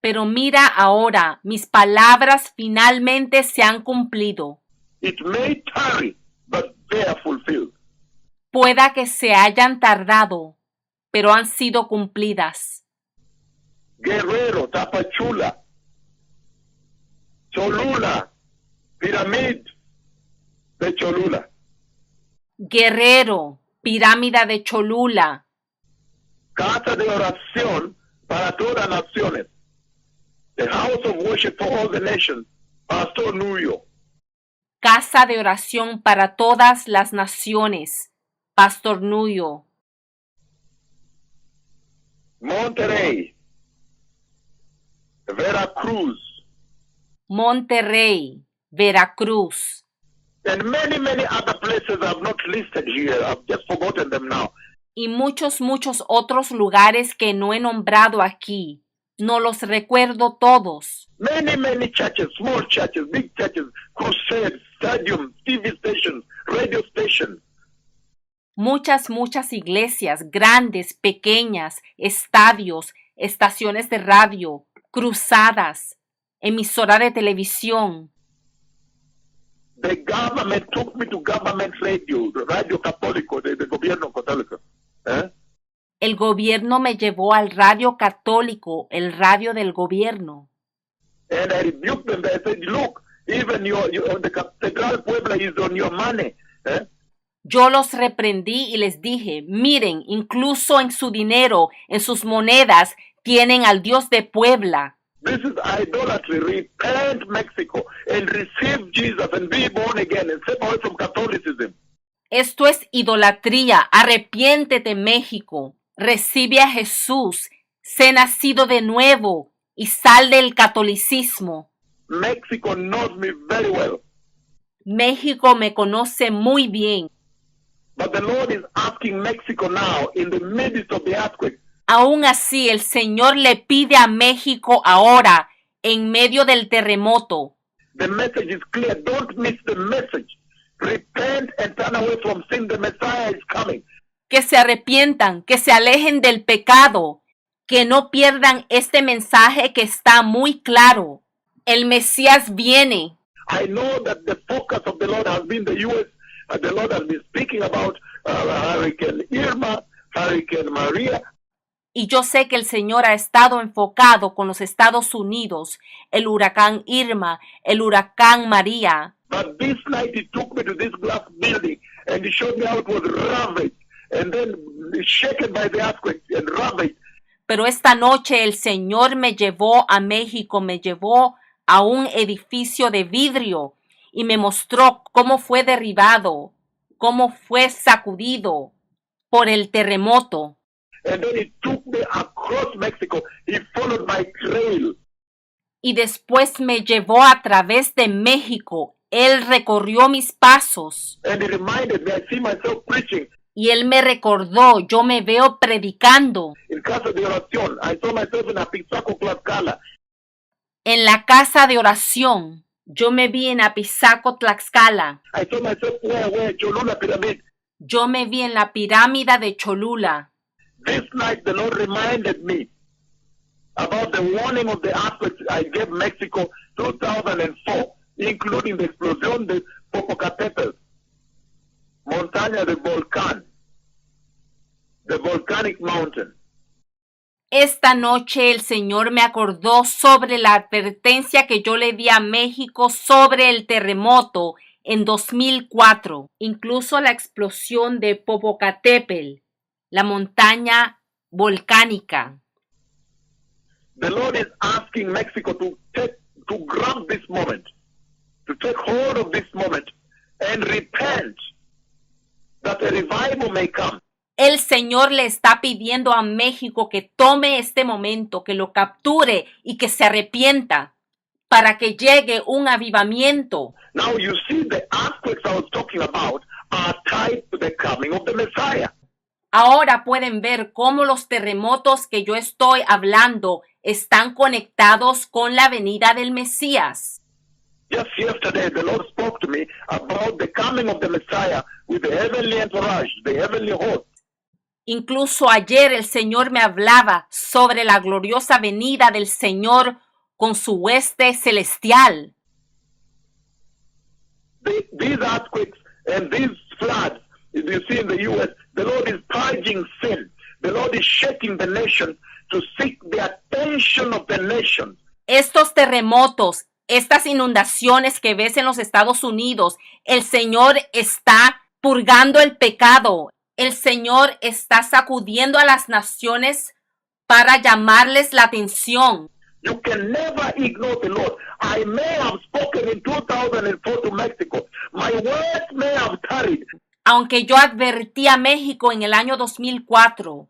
[SPEAKER 2] Pero mira ahora, mis palabras finalmente se han cumplido.
[SPEAKER 3] It may tarry, but they are fulfilled.
[SPEAKER 2] Pueda que se hayan tardado, pero han sido cumplidas.
[SPEAKER 3] Guerrero, Tapachula, Cholula, Pirámide de Cholula.
[SPEAKER 2] Guerrero, pirámide de Cholula,
[SPEAKER 3] Casa de oración para todas las naciones. The house of worship for all the nations. Pastor Nuyo.
[SPEAKER 2] casa de oración para todas las naciones. Pastor Nuyo.
[SPEAKER 3] Monterrey. Veracruz.
[SPEAKER 2] Monterrey, Veracruz.
[SPEAKER 3] And many other places I've not listed here. I've just forgotten them now.
[SPEAKER 2] Y muchos otros lugares que no he nombrado aquí. No los recuerdo todos.
[SPEAKER 3] Many churches, small churches, big churches, crusades, stadiums, TV stations, radio stations.
[SPEAKER 2] Muchas iglesias, grandes, pequeñas, estadios, estaciones de radio, cruzadas, emisora de televisión.
[SPEAKER 3] The government took me to government radio, the radio católico, the gobierno católico.
[SPEAKER 2] El gobierno me llevó al radio católico, el radio del gobierno.
[SPEAKER 3] And I rebuked them. I said, look, even the Catedral Puebla is on your money.
[SPEAKER 2] Yo los reprendí y les dije, miren, incluso en su dinero, en sus monedas, tienen al Dios de Puebla.
[SPEAKER 3] This is idolatry. Repent, Mexico, and receive Jesus and be born again and step away from Catholicism.
[SPEAKER 2] Esto es idolatría. Arrepiéntete, México. Recibe a Jesús. Sé nacido de nuevo y sal del catolicismo.
[SPEAKER 3] Mexico knows me very well.
[SPEAKER 2] México me conoce muy bien.
[SPEAKER 3] But the Lord is asking Mexico now, in the midst of the earthquake,
[SPEAKER 2] Aún así, el Señor le pide a México ahora, en medio del terremoto.
[SPEAKER 3] the message is clear. Don't miss the message. Repent and turn away from sin. The Messiah is coming.
[SPEAKER 2] Que se arrepientan, que se alejen del pecado, que no pierdan este mensaje que está muy claro. El Mesías viene.
[SPEAKER 3] I know that the focus of the Lord has been the U.S. The Lord has been speaking about Hurricane Irma, Hurricane Maria,
[SPEAKER 2] Y yo sé que el Señor ha estado enfocado con los Estados Unidos, el huracán Irma, el huracán María.
[SPEAKER 3] but this night he took me to this glass building and he showed me how it was ravaged and then shaken by the earthquake and ravaged.
[SPEAKER 2] Pero esta noche el Señor me llevó a México, me llevó a un edificio de vidrio y me mostró cómo fue derribado, cómo fue sacudido por el terremoto.
[SPEAKER 3] And then he took me across Mexico. He followed my trail.
[SPEAKER 2] Y después me llevó a través de México. Él recorrió mis pasos.
[SPEAKER 3] And he reminded me, I see myself preaching
[SPEAKER 2] Y él me recordó, yo me veo predicando
[SPEAKER 3] in Casa de Oración. I saw myself in Apizaco, Tlaxcala.
[SPEAKER 2] en la casa de oración. Yo me vi en Apizaco, Tlaxcala.
[SPEAKER 3] I saw myself where Cholula Pyramid.
[SPEAKER 2] Yo me vi en la pirámide de Cholula.
[SPEAKER 3] This night the Lord reminded me about the warning of the earthquakes I gave Mexico 2004, including the explosion de Popocatépetl, montaña del volcán, the volcanic mountain.
[SPEAKER 2] Esta noche el Señor me acordó sobre la advertencia que yo le di a México sobre el terremoto en 2004, incluso la explosión de Popocatépetl, la montaña volcánica.
[SPEAKER 3] The Lord is asking Mexico to grab this moment, to take hold of this moment and repent that a revival may come.
[SPEAKER 2] El Señor le está pidiendo a México que tome este momento, que lo capture y que se arrepienta para que llegue un avivamiento.
[SPEAKER 3] Now you see the earthquakes I was talking about are tied to the coming of the Messiah.
[SPEAKER 2] Ahora pueden ver cómo los terremotos que yo estoy hablando están conectados con la venida del Mesías.
[SPEAKER 3] Just yesterday, the Lord spoke to me about the coming of the Messiah with the heavenly entourage, the heavenly host.
[SPEAKER 2] Incluso ayer el Señor me hablaba sobre la gloriosa venida del Señor con su hueste celestial.
[SPEAKER 3] These earthquakes and these floods, as you see in the U.S., the Lord is purging sin. The Lord is shaking the nation to seek the attention of the nation.
[SPEAKER 2] Estos terremotos, estas inundaciones que ves en los Estados Unidos, el Señor está purgando el pecado. El Señor está sacudiendo a las naciones para llamarles la atención.
[SPEAKER 3] You can never ignore the Lord. I may have spoken in 2004 to Mexico. My words may have tarried.
[SPEAKER 2] Aunque yo advertí a México en el año 2004,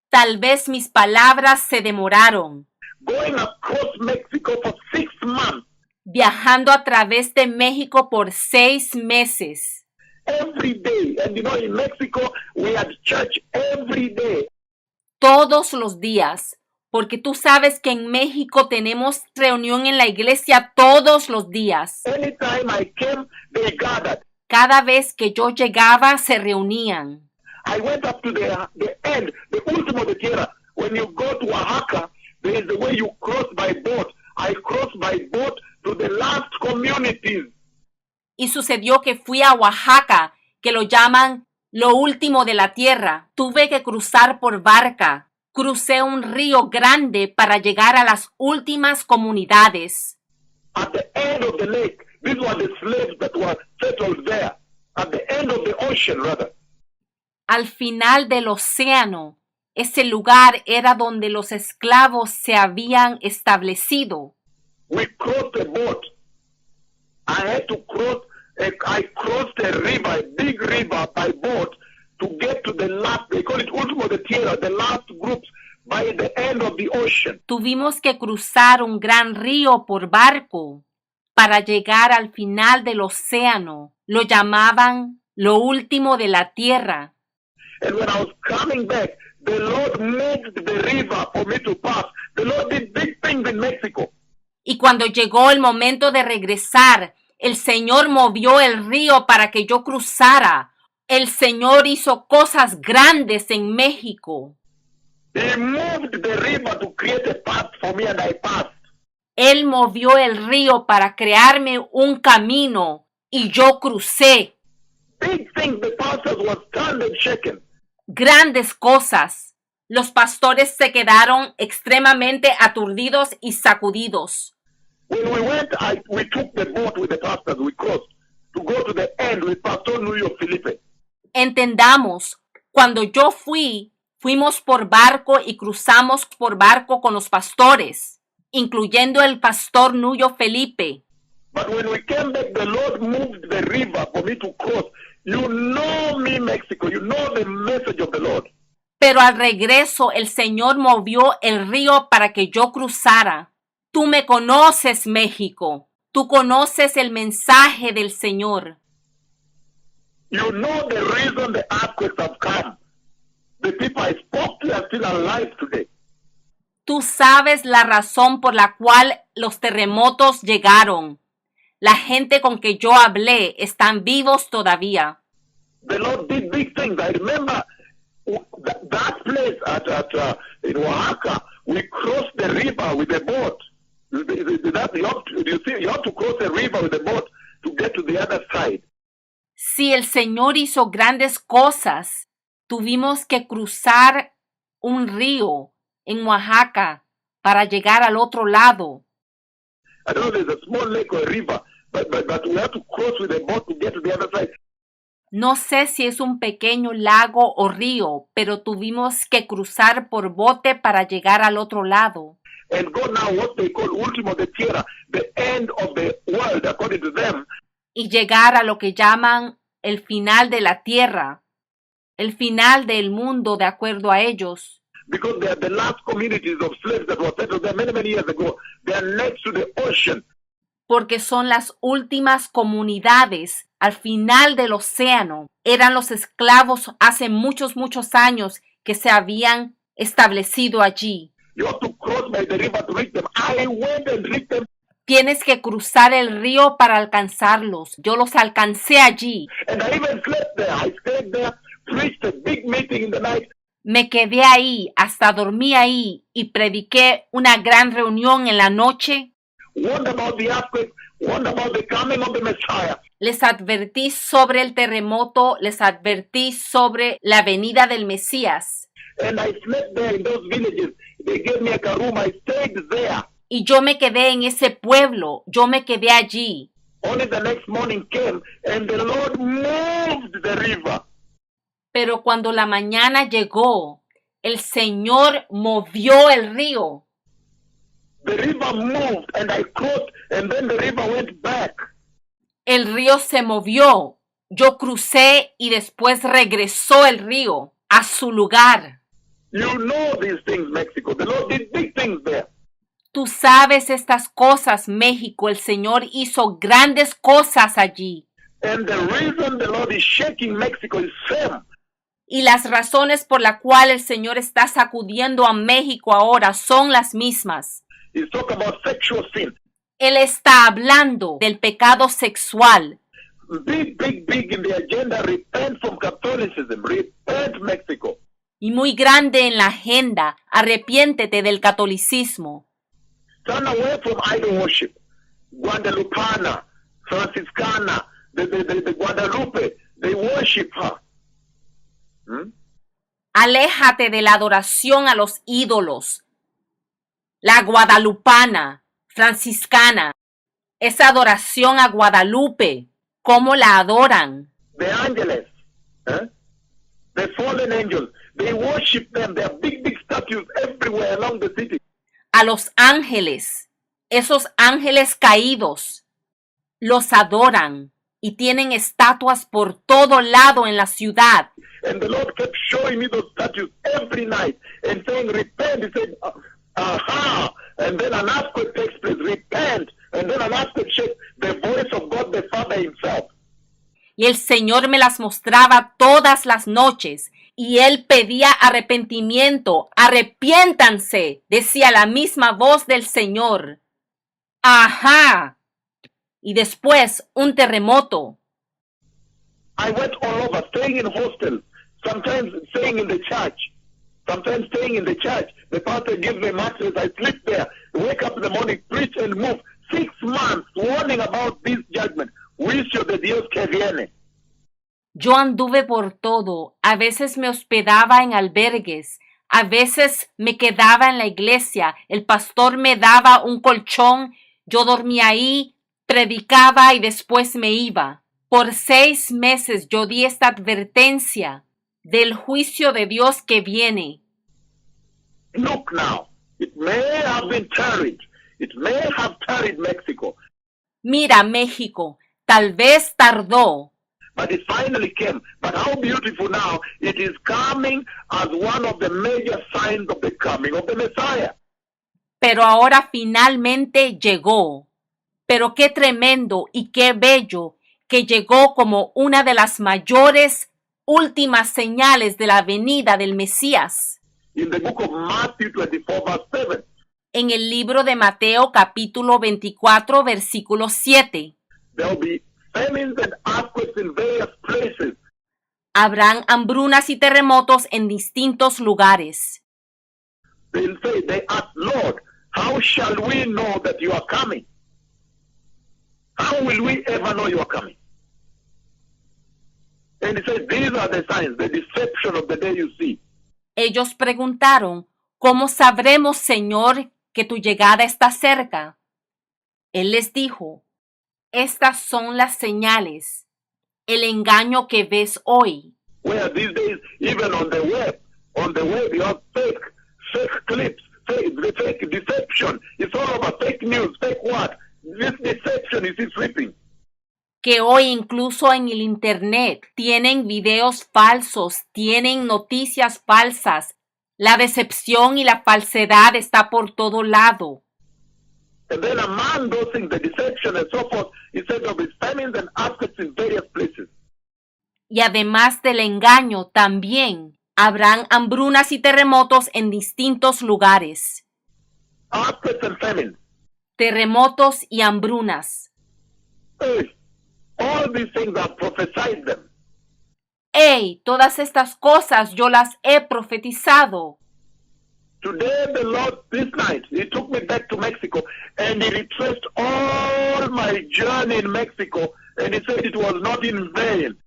[SPEAKER 2] tal vez mis palabras se demoraron.
[SPEAKER 3] Going across Mexico for 6 months.
[SPEAKER 2] Viajando a través de México por 6 meses.
[SPEAKER 3] Every day. And you know, in Mexico, we had church every day.
[SPEAKER 2] Todos los días. Porque tú sabes que en México tenemos reunión en la iglesia todos los días.
[SPEAKER 3] Anytime I came, they gathered.
[SPEAKER 2] Cada vez que yo llegaba, se reunían.
[SPEAKER 3] I went up to the end, the último de tierra. When you go to Oaxaca, there is the way you cross by boat. I crossed by boat to the last communities.
[SPEAKER 2] Y sucedió que fui a Oaxaca, que lo llaman lo último de la tierra. Tuve que cruzar por barca. Crucé un río grande para llegar a las últimas comunidades.
[SPEAKER 3] At the end of the lake, these were the slaves that were settled there. At the end of the ocean, rather.
[SPEAKER 2] Al final del océano, ese lugar era donde los esclavos se habían establecido.
[SPEAKER 3] We crossed a boat. I had to cross, I crossed a river, a big river by boat to get to the last, they call it último de tierra, the last groups by the end of the ocean.
[SPEAKER 2] Tuvimos que cruzar un gran río por barco para llegar al final del océano. Lo llamaban lo último de la tierra.
[SPEAKER 3] And when I was coming back, the Lord moved the river for me to pass. The Lord did big things in Mexico.
[SPEAKER 2] Y cuando llegó el momento de regresar, el Señor movió el río para que yo cruzara. El Señor hizo cosas grandes en México.
[SPEAKER 3] He moved the river to create a path for me and I passed.
[SPEAKER 2] Él movió el río para crearme un camino y yo crucé.
[SPEAKER 3] Big things, the pastors were stunned and shaken.
[SPEAKER 2] grandes cosas. Los pastores se quedaron extremadamente aturdidos y sacudidos.
[SPEAKER 3] When we went, we took the boat with the pastors, we crossed to go to the end with Pastor Nuyo Felipe.
[SPEAKER 2] Entendamos, cuando yo fuimos por barco y cruzamos por barco con los pastores, incluyendo el pastor Nuyo Felipe.
[SPEAKER 3] But when we came back, the Lord moved the river for me to cross. You know me, Mexico. You know the message of the Lord.
[SPEAKER 2] Pero al regreso el Señor movió el río para que yo cruzara. Tú me conoces, México. Tú conoces el mensaje del Señor.
[SPEAKER 3] You know the reason the earthquakes have come. The people I spoke to are still alive today.
[SPEAKER 2] Tú sabes la razón por la cual los terremotos llegaron. La gente con que yo hablé están vivos todavía.
[SPEAKER 3] The Lord did big things. I remember that place in Oaxaca. We crossed the river with a boat. You have to cross the river with a boat to get to the other side.
[SPEAKER 2] Si el Señor hizo grandes cosas, tuvimos que cruzar un río en Oaxaca para llegar al otro lado.
[SPEAKER 3] I don't know if there's a small lake or a river, but we have to cross with a boat to get to the other side.
[SPEAKER 2] No sé si es un pequeño lago o río, pero tuvimos que cruzar por bote para llegar al otro lado.
[SPEAKER 3] And go now what they call último de tierra, the end of the world, according to them.
[SPEAKER 2] Y llegar a lo que llaman el final de la tierra, el final del mundo de acuerdo a ellos.
[SPEAKER 3] Because they are the last communities of slaves that were settled there many years ago. They are next to the ocean.
[SPEAKER 2] Porque son las últimas comunidades al final del océano. Eran los esclavos hace muchos años que se habían establecido allí.
[SPEAKER 3] You have to cross by the river to reach them. I went and reached them.
[SPEAKER 2] Tienes que cruzar el río para alcanzarlos. Yo los alcancé allí.
[SPEAKER 3] And I even slept there. I stayed there, preached a big meeting in the night.
[SPEAKER 2] Me quedé ahí, hasta dormí ahí y prediqué una gran reunión en la noche.
[SPEAKER 3] Warned about the earthquake, warned about the coming of the Messiah.
[SPEAKER 2] Les advertí sobre el terremoto, les advertí sobre la venida del Mesías.
[SPEAKER 3] And I slept there in those villages. They gave me a room. I stayed there.
[SPEAKER 2] Y yo me quedé en ese pueblo, yo me quedé allí.
[SPEAKER 3] Only the next morning came and the Lord moved the river.
[SPEAKER 2] Pero cuando la mañana llegó, el Señor movió el río.
[SPEAKER 3] The river moved and I crossed and then the river went back.
[SPEAKER 2] El río se movió, yo crucé y después regresó el río a su lugar.
[SPEAKER 3] You know these things, Mexico. The Lord did big things there.
[SPEAKER 2] Tú sabes estas cosas, México. El Señor hizo grandes cosas allí.
[SPEAKER 3] And the reason the Lord is shaking Mexico is same.
[SPEAKER 2] Y las razones por las cuales el Señor está sacudiendo a México ahora son las mismas.
[SPEAKER 3] He's talking about sexual sin.
[SPEAKER 2] Él está hablando del pecado sexual.
[SPEAKER 3] Big in the agenda. Repent from Catholicism. Repent, Mexico.
[SPEAKER 2] Y muy grande en la agenda. Arrepiéntete del catolicismo.
[SPEAKER 3] Turn away from idol worship. Guadalupana, Franciscana, the Guadalupe, they worship her.
[SPEAKER 2] Aléjate de la adoración a los ídolos. La guadalupana, franciscana, esa adoración a Guadalupe, ¿cómo la adoran?
[SPEAKER 3] The ángeles, the fallen angels, they worship them. There are big statues everywhere along the city.
[SPEAKER 2] A los ángeles, esos ángeles caídos, los adoran y tienen estatuas por todo lado en la ciudad.
[SPEAKER 3] And the Lord kept showing me those statues every night and saying, repent. He said, aha. And then an earthquake takes place, repent. And then an earthquake shakes the voice of God the Father himself.
[SPEAKER 2] Y el Señor me las mostraba todas las noches. Y él pedía arrepentimiento. Arrepiéntanse, decía la misma voz del Señor. Ajá. Y después un terremoto.
[SPEAKER 3] I went all over, staying in hostels, sometimes staying in the church, sometimes staying in the church. The pastor gives me mattress, I sleep there, wake up in the morning, preach and move. 6 months warning about this judgment. Juicio de Dios que viene.
[SPEAKER 2] Yo anduve por todo, a veces me hospedaba en albergues, a veces me quedaba en la iglesia, el pastor me daba un colchón, yo dormía ahí, predicaba y después me iba. Por 6 meses yo di esta advertencia del juicio de Dios que viene.
[SPEAKER 3] Look now, it may have been tarried. It may have tarried Mexico,
[SPEAKER 2] Mira, México, tal vez tardó,
[SPEAKER 3] but it finally came. But how beautiful now, it is coming as one of the major signs of the coming of the Messiah.
[SPEAKER 2] pero ahora finalmente llegó. Pero qué tremendo y qué bello que llegó como una de las mayores últimas señales de la venida del Mesías.
[SPEAKER 3] In the book of Matthew 24, verse 7,
[SPEAKER 2] En el libro de Mateo capítulo 24 versículo 7.
[SPEAKER 3] there will be famines and earthquakes in various places.
[SPEAKER 2] Habrán hambrunas y terremotos en distintos lugares.
[SPEAKER 3] They ask, Lord, how shall we know that you are coming? How will we ever know you are coming? And he says, these are the signs, the deception of the day you see.
[SPEAKER 2] Ellos preguntaron, ¿cómo sabremos, Señor, que tu llegada está cerca? Él les dijo, estas son las señales, el engaño que ves hoy.
[SPEAKER 3] Where these days, even on the web you have fake clips, fake deception. It's all about fake news, fake what? This deception is sweeping.
[SPEAKER 2] Que hoy incluso en el internet tienen videos falsos, tienen noticias falsas. La decepción y la falsedad está por todo lado.
[SPEAKER 3] And then among those things, the deception and so forth, he said there'll be famines and earthquakes in various places.
[SPEAKER 2] Y además del engaño, también habrán hambrunas y terremotos en distintos lugares.
[SPEAKER 3] Earthquakes and famines.
[SPEAKER 2] Terremotos y hambrunas.
[SPEAKER 3] Hey, all these things I've prophesied them.
[SPEAKER 2] ¡Ey! Todas estas cosas yo las he profetizado.
[SPEAKER 3] Today the Lord, this night, he took me back to Mexico and he retraced all my journey in Mexico and he said it was not in vain.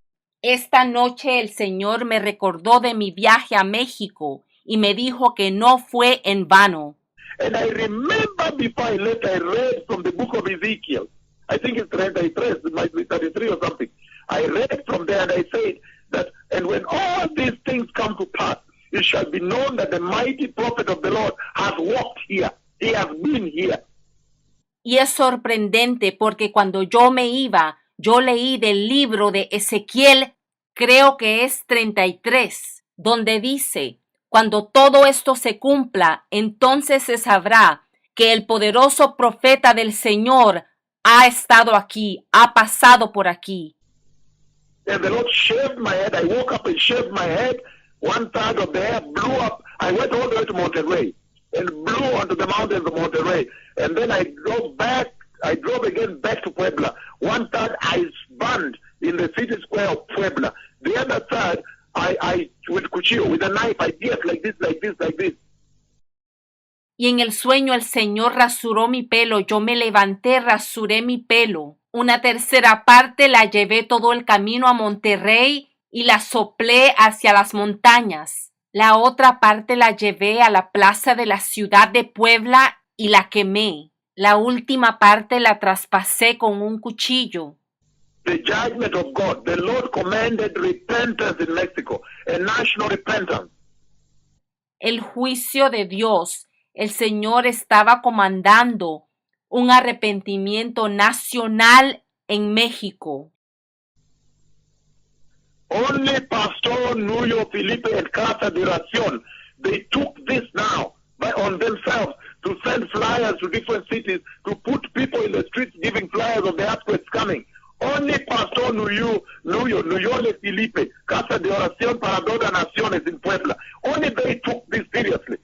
[SPEAKER 2] Esta noche el Señor me recordó de mi viaje a México y me dijo que no fue en vano.
[SPEAKER 3] And I remember before I left, I read from the book of Ezekiel. I think it's 33, it might be 33 or something. I read from there and I said that, and when all these things come to pass, it shall be known that the mighty prophet of the Lord has walked here. He has been here.
[SPEAKER 2] Y es sorprendente porque cuando yo me iba, yo leí del libro de Ezequiel, creo que es 33, donde dice, cuando todo esto se cumpla, entonces se sabrá que el poderoso profeta del Señor ha estado aquí, ha pasado por aquí.
[SPEAKER 3] And the Lord shaved my head. I woke up and shaved my head. 1/3 of the hair blew up. I went all the way to Monterrey and blew onto the mountains of Monterrey. And then I drove again back to Puebla. 1/3 I burned in the city square of Puebla. The other third, I with cuchillo, with a knife, I did like this.
[SPEAKER 2] Y en el sueño el Señor rasuró mi pelo, yo me levanté, rasuré mi pelo. Una tercera parte la llevé todo el camino a Monterrey y la soplé hacia las montañas. La otra parte la llevé a la plaza de la ciudad de Puebla y la quemé. La última parte la traspasé con un cuchillo.
[SPEAKER 3] The judgment of God. The Lord commanded repentance in Mexico, a national repentance.
[SPEAKER 2] El juicio de Dios. El Señor estaba comandando un arrepentimiento nacional en México.
[SPEAKER 3] Only Pastor Nuyo Felipe and Casa de Oración, they took this now on themselves to send flyers to different cities, to put people in the streets giving flyers of the earthquakes coming. Only Pastor Nuyole Felipe, Casa de Oración para Todas Naciones in Puebla. Only they took this seriously.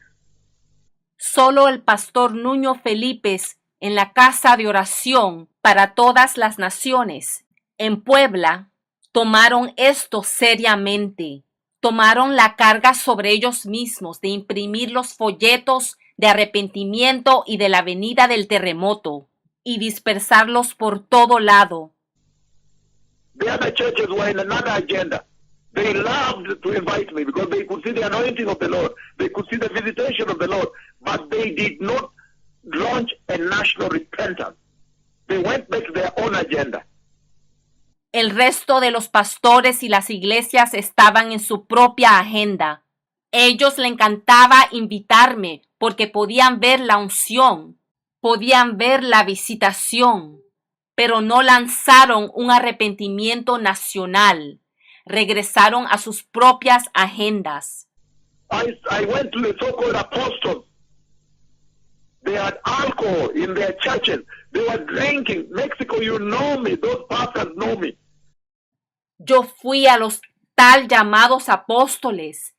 [SPEAKER 2] Solo el pastor Nuño Felipe en la Casa de Oración para Todas las Naciones en Puebla tomaron esto seriamente. Tomaron la carga sobre ellos mismos de imprimir los folletos de arrepentimiento y de la venida del terremoto y dispersarlos por todo lado.
[SPEAKER 3] The other churches were in another agenda. They loved to invite me because they could see the anointing of the Lord. They could see the visitation of the Lord. But they did not launch a national repentance. They went back to their own agenda.
[SPEAKER 2] El resto de los pastores y las iglesias estaban en su propia agenda. Ellos le encantaba invitarme porque podían ver la unción, podían ver la visitación, pero no lanzaron un arrepentimiento nacional. Regresaron a sus propias agendas.
[SPEAKER 3] I went to the so-called apostles. They had alcohol in their churches. They were drinking. Mexico, you know me. Those pastors know me.
[SPEAKER 2] Yo fui a los tal llamados apóstoles.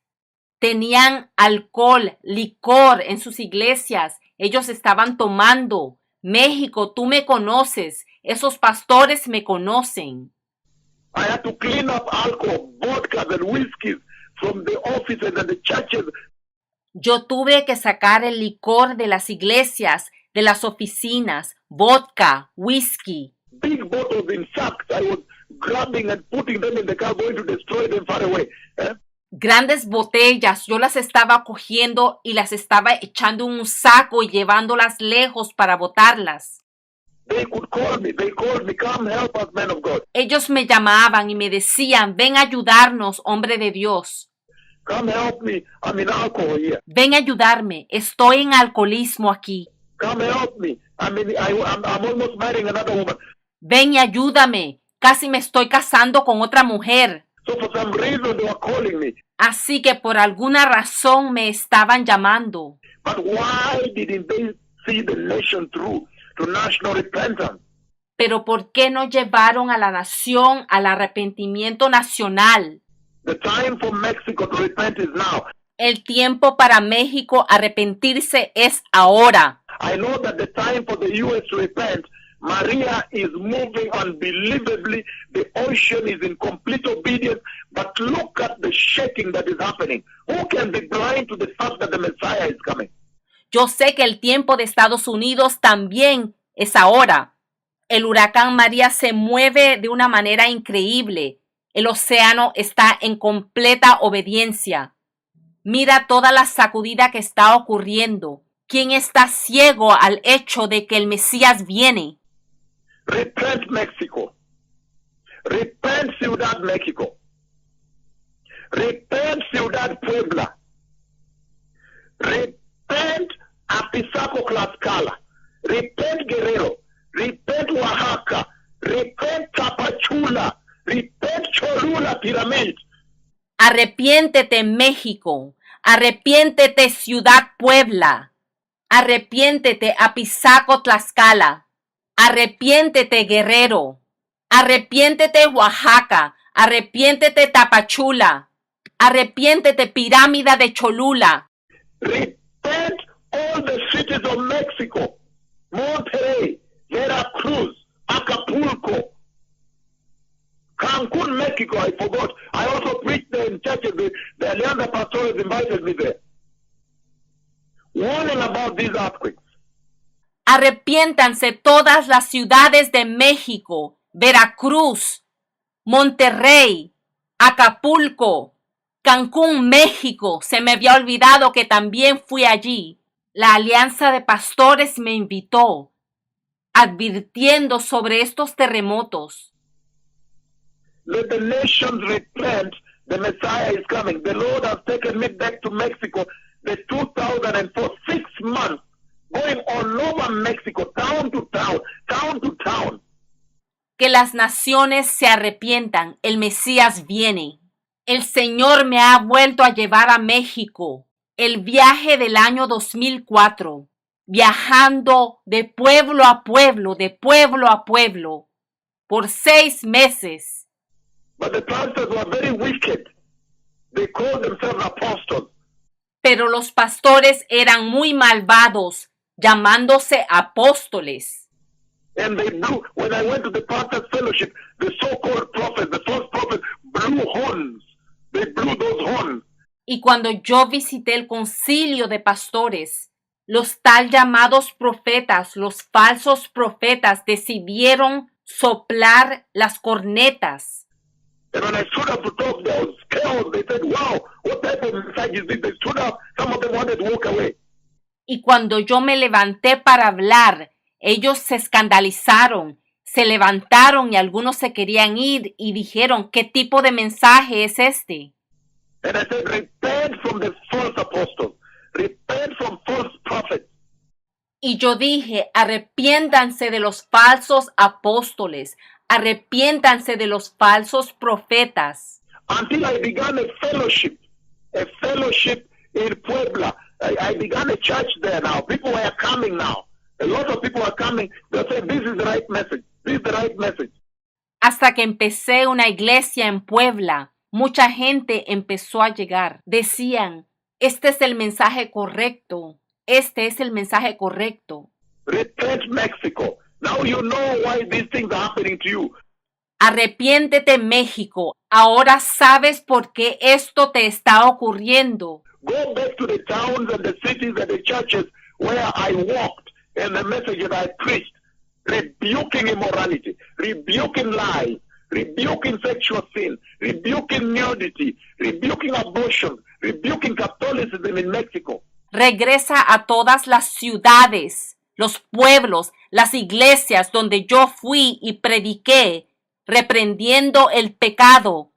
[SPEAKER 2] Tenían alcohol, licor en sus iglesias. Ellos estaban tomando. México, tú me conoces. Esos pastores me conocen.
[SPEAKER 3] I had to clean up alcohol, vodka, and whiskey from the offices and the churches.
[SPEAKER 2] Yo tuve que sacar el licor de las iglesias, de las oficinas, vodka, whisky.
[SPEAKER 3] Big bottles in sacks. I was grabbing and putting them in the car, going to destroy them far away.
[SPEAKER 2] Grandes botellas, yo las estaba cogiendo y las estaba echando en un saco y llevándolas lejos para botarlas.
[SPEAKER 3] They could call me. They called me, come help us, man of God.
[SPEAKER 2] Ellos me llamaban y me decían, ven a ayudarnos, hombre de Dios.
[SPEAKER 3] Come help me. I'm in alcohol here.
[SPEAKER 2] Ven a ayudarme, estoy en alcoholismo aquí.
[SPEAKER 3] Come help me. I'm almost marrying another woman.
[SPEAKER 2] Ven y ayúdame, casi me estoy casando con otra mujer.
[SPEAKER 3] So for some reason they were calling me.
[SPEAKER 2] Así que por alguna razón me estaban llamando.
[SPEAKER 3] But why didn't they see the nation through to national repentance?
[SPEAKER 2] Pero ¿por qué no llevaron a la nación al arrepentimiento nacional?
[SPEAKER 3] The time for Mexico to repent is now.
[SPEAKER 2] El tiempo para México arrepentirse es ahora.
[SPEAKER 3] I know that the time for the U.S. to repent, Maria is moving unbelievably. The ocean is in complete obedience. But look at the shaking that is happening. Who can be blind to the fact that the Messiah is coming?
[SPEAKER 2] Yo sé que el tiempo de Estados Unidos también es ahora. El huracán María se mueve de una manera increíble. El océano está en completa obediencia. Mira toda la sacudida que está ocurriendo. ¿Quién está ciego al hecho de que el Mesías viene?
[SPEAKER 3] Repent, Mexico. Repent, Ciudad Mexico. Repent, Ciudad Puebla. Repent, Apizaco, Tlaxcala. Repent, Guerrero. Repent, Oaxaca. Repent, Tapachula. Repent, Cholula, Pyramid.
[SPEAKER 2] Arrepiéntete, México. Arrepiéntete, Ciudad Puebla. Arrepiéntete, Apizaco, Tlaxcala. Arrepiéntete, Guerrero. Arrepiéntete, Oaxaca. Arrepiéntete, Tapachula. Arrepiéntete, Pirámide de Cholula.
[SPEAKER 3] Repent, all the cities of Mexico. Monterrey, Veracruz, Acapulco, Cancun, Mexico, I forgot. I also preached there in churches. The Alianza Pastores invited me there. Warning about these earthquakes.
[SPEAKER 2] Arrepiéntanse todas las ciudades de México, Veracruz, Monterrey, Acapulco, Cancún, México. Se me había olvidado que también fui allí. La Alianza de Pastores me invitó, advirtiendo sobre estos terremotos.
[SPEAKER 3] Let the nations repent. The Messiah is coming. The Lord has taken me back to Mexico. The 2004, 6 months, going all over Mexico, town to town, town to town.
[SPEAKER 2] Que las naciones se arrepientan. El Mesías viene. El Señor me ha vuelto a llevar a México. El viaje del año 2004. Viajando de pueblo a pueblo, de pueblo a pueblo. Por 6 meses.
[SPEAKER 3] But the pastors were very wicked. They called themselves apostles.
[SPEAKER 2] Pero los pastores eran muy malvados, llamándose apóstoles.
[SPEAKER 3] And they blew, when I went to the pastors' fellowship, the so-called prophets, the false prophets, blew horns. They blew those horns.
[SPEAKER 2] Y cuando yo visité el concilio de pastores, los tal llamados profetas, los falsos profetas, decidieron soplar las cornetas.
[SPEAKER 3] And when I stood up to talk, there was chaos. They said, wow, what type of message is this? They stood up. Some of them wanted to walk away.
[SPEAKER 2] Y cuando yo me levanté para hablar, ellos se escandalizaron, se levantaron y algunos se querían ir y dijeron, ¿qué tipo de mensaje es este?
[SPEAKER 3] And I said, repent from the false apostles. Repent from false prophets.
[SPEAKER 2] Y yo dije, arrepiéntanse de los falsos apóstoles, arrepiéntanse de los falsos profetas.
[SPEAKER 3] Until I began a fellowship in Puebla. I began a church there now. People were coming now. A lot of people are coming. They say, this is the right message. This is the right message.
[SPEAKER 2] Hasta que empecé una iglesia en Puebla, mucha gente empezó a llegar. Decían, este es el mensaje correcto. Este es el mensaje correcto.
[SPEAKER 3] Repent, Mexico. Now you know why these things are happening to you.
[SPEAKER 2] Arrepiéntete, México. Ahora sabes por qué esto te está ocurriendo.
[SPEAKER 3] Go back to the towns and the cities and the churches where I walked and the messages I preached, rebuking immorality, rebuking lies, rebuking sexual sin, rebuking nudity, rebuking abortion, rebuking Catholicism in Mexico.
[SPEAKER 2] Regresa a todas las ciudades, los pueblos, las iglesias donde yo fui y prediqué, reprendiendo el pecado,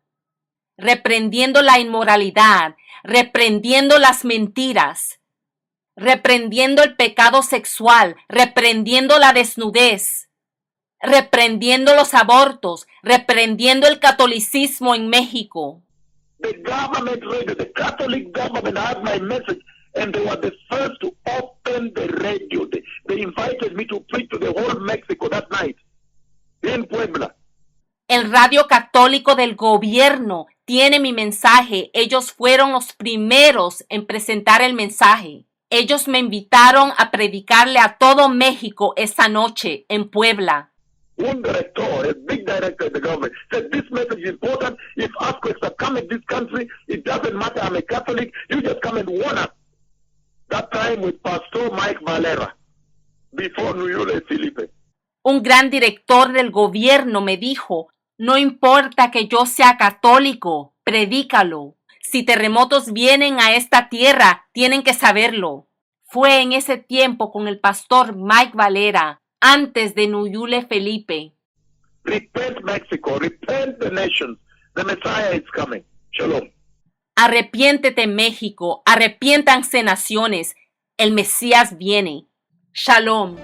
[SPEAKER 2] reprendiendo la inmoralidad, reprendiendo las mentiras, reprendiendo el pecado sexual, reprendiendo la desnudez, reprendiendo los abortos, reprendiendo el catolicismo en México.
[SPEAKER 3] The government radio, the Catholic government had my message, and they were the first to open the radio. They invited me to preach to the whole Mexico that night in Puebla.
[SPEAKER 2] El radio católico del gobierno tiene mi mensaje. Ellos fueron los primeros en presentar el mensaje. Ellos me invitaron a predicarle a todo México esa noche en Puebla.
[SPEAKER 3] Un director, a big director of the government, said this message is important. If earthquakes are coming in this country, it doesn't matter. I'm a Catholic. You just come and warn us. That time with Pastor Mike Valera, before Nuyule Felipe.
[SPEAKER 2] Un gran director del gobierno me dijo, no importa que yo sea católico, predícalo. Si terremotos vienen a esta tierra, tienen que saberlo. Fue en ese tiempo con el pastor Mike Valera, antes de Nuyule Felipe.
[SPEAKER 3] Repent, Mexico. Repent, the nations. The Messiah is coming. Shalom.
[SPEAKER 2] Arrepiéntete, México. Arrepiéntanse, naciones. El Mesías viene. Shalom.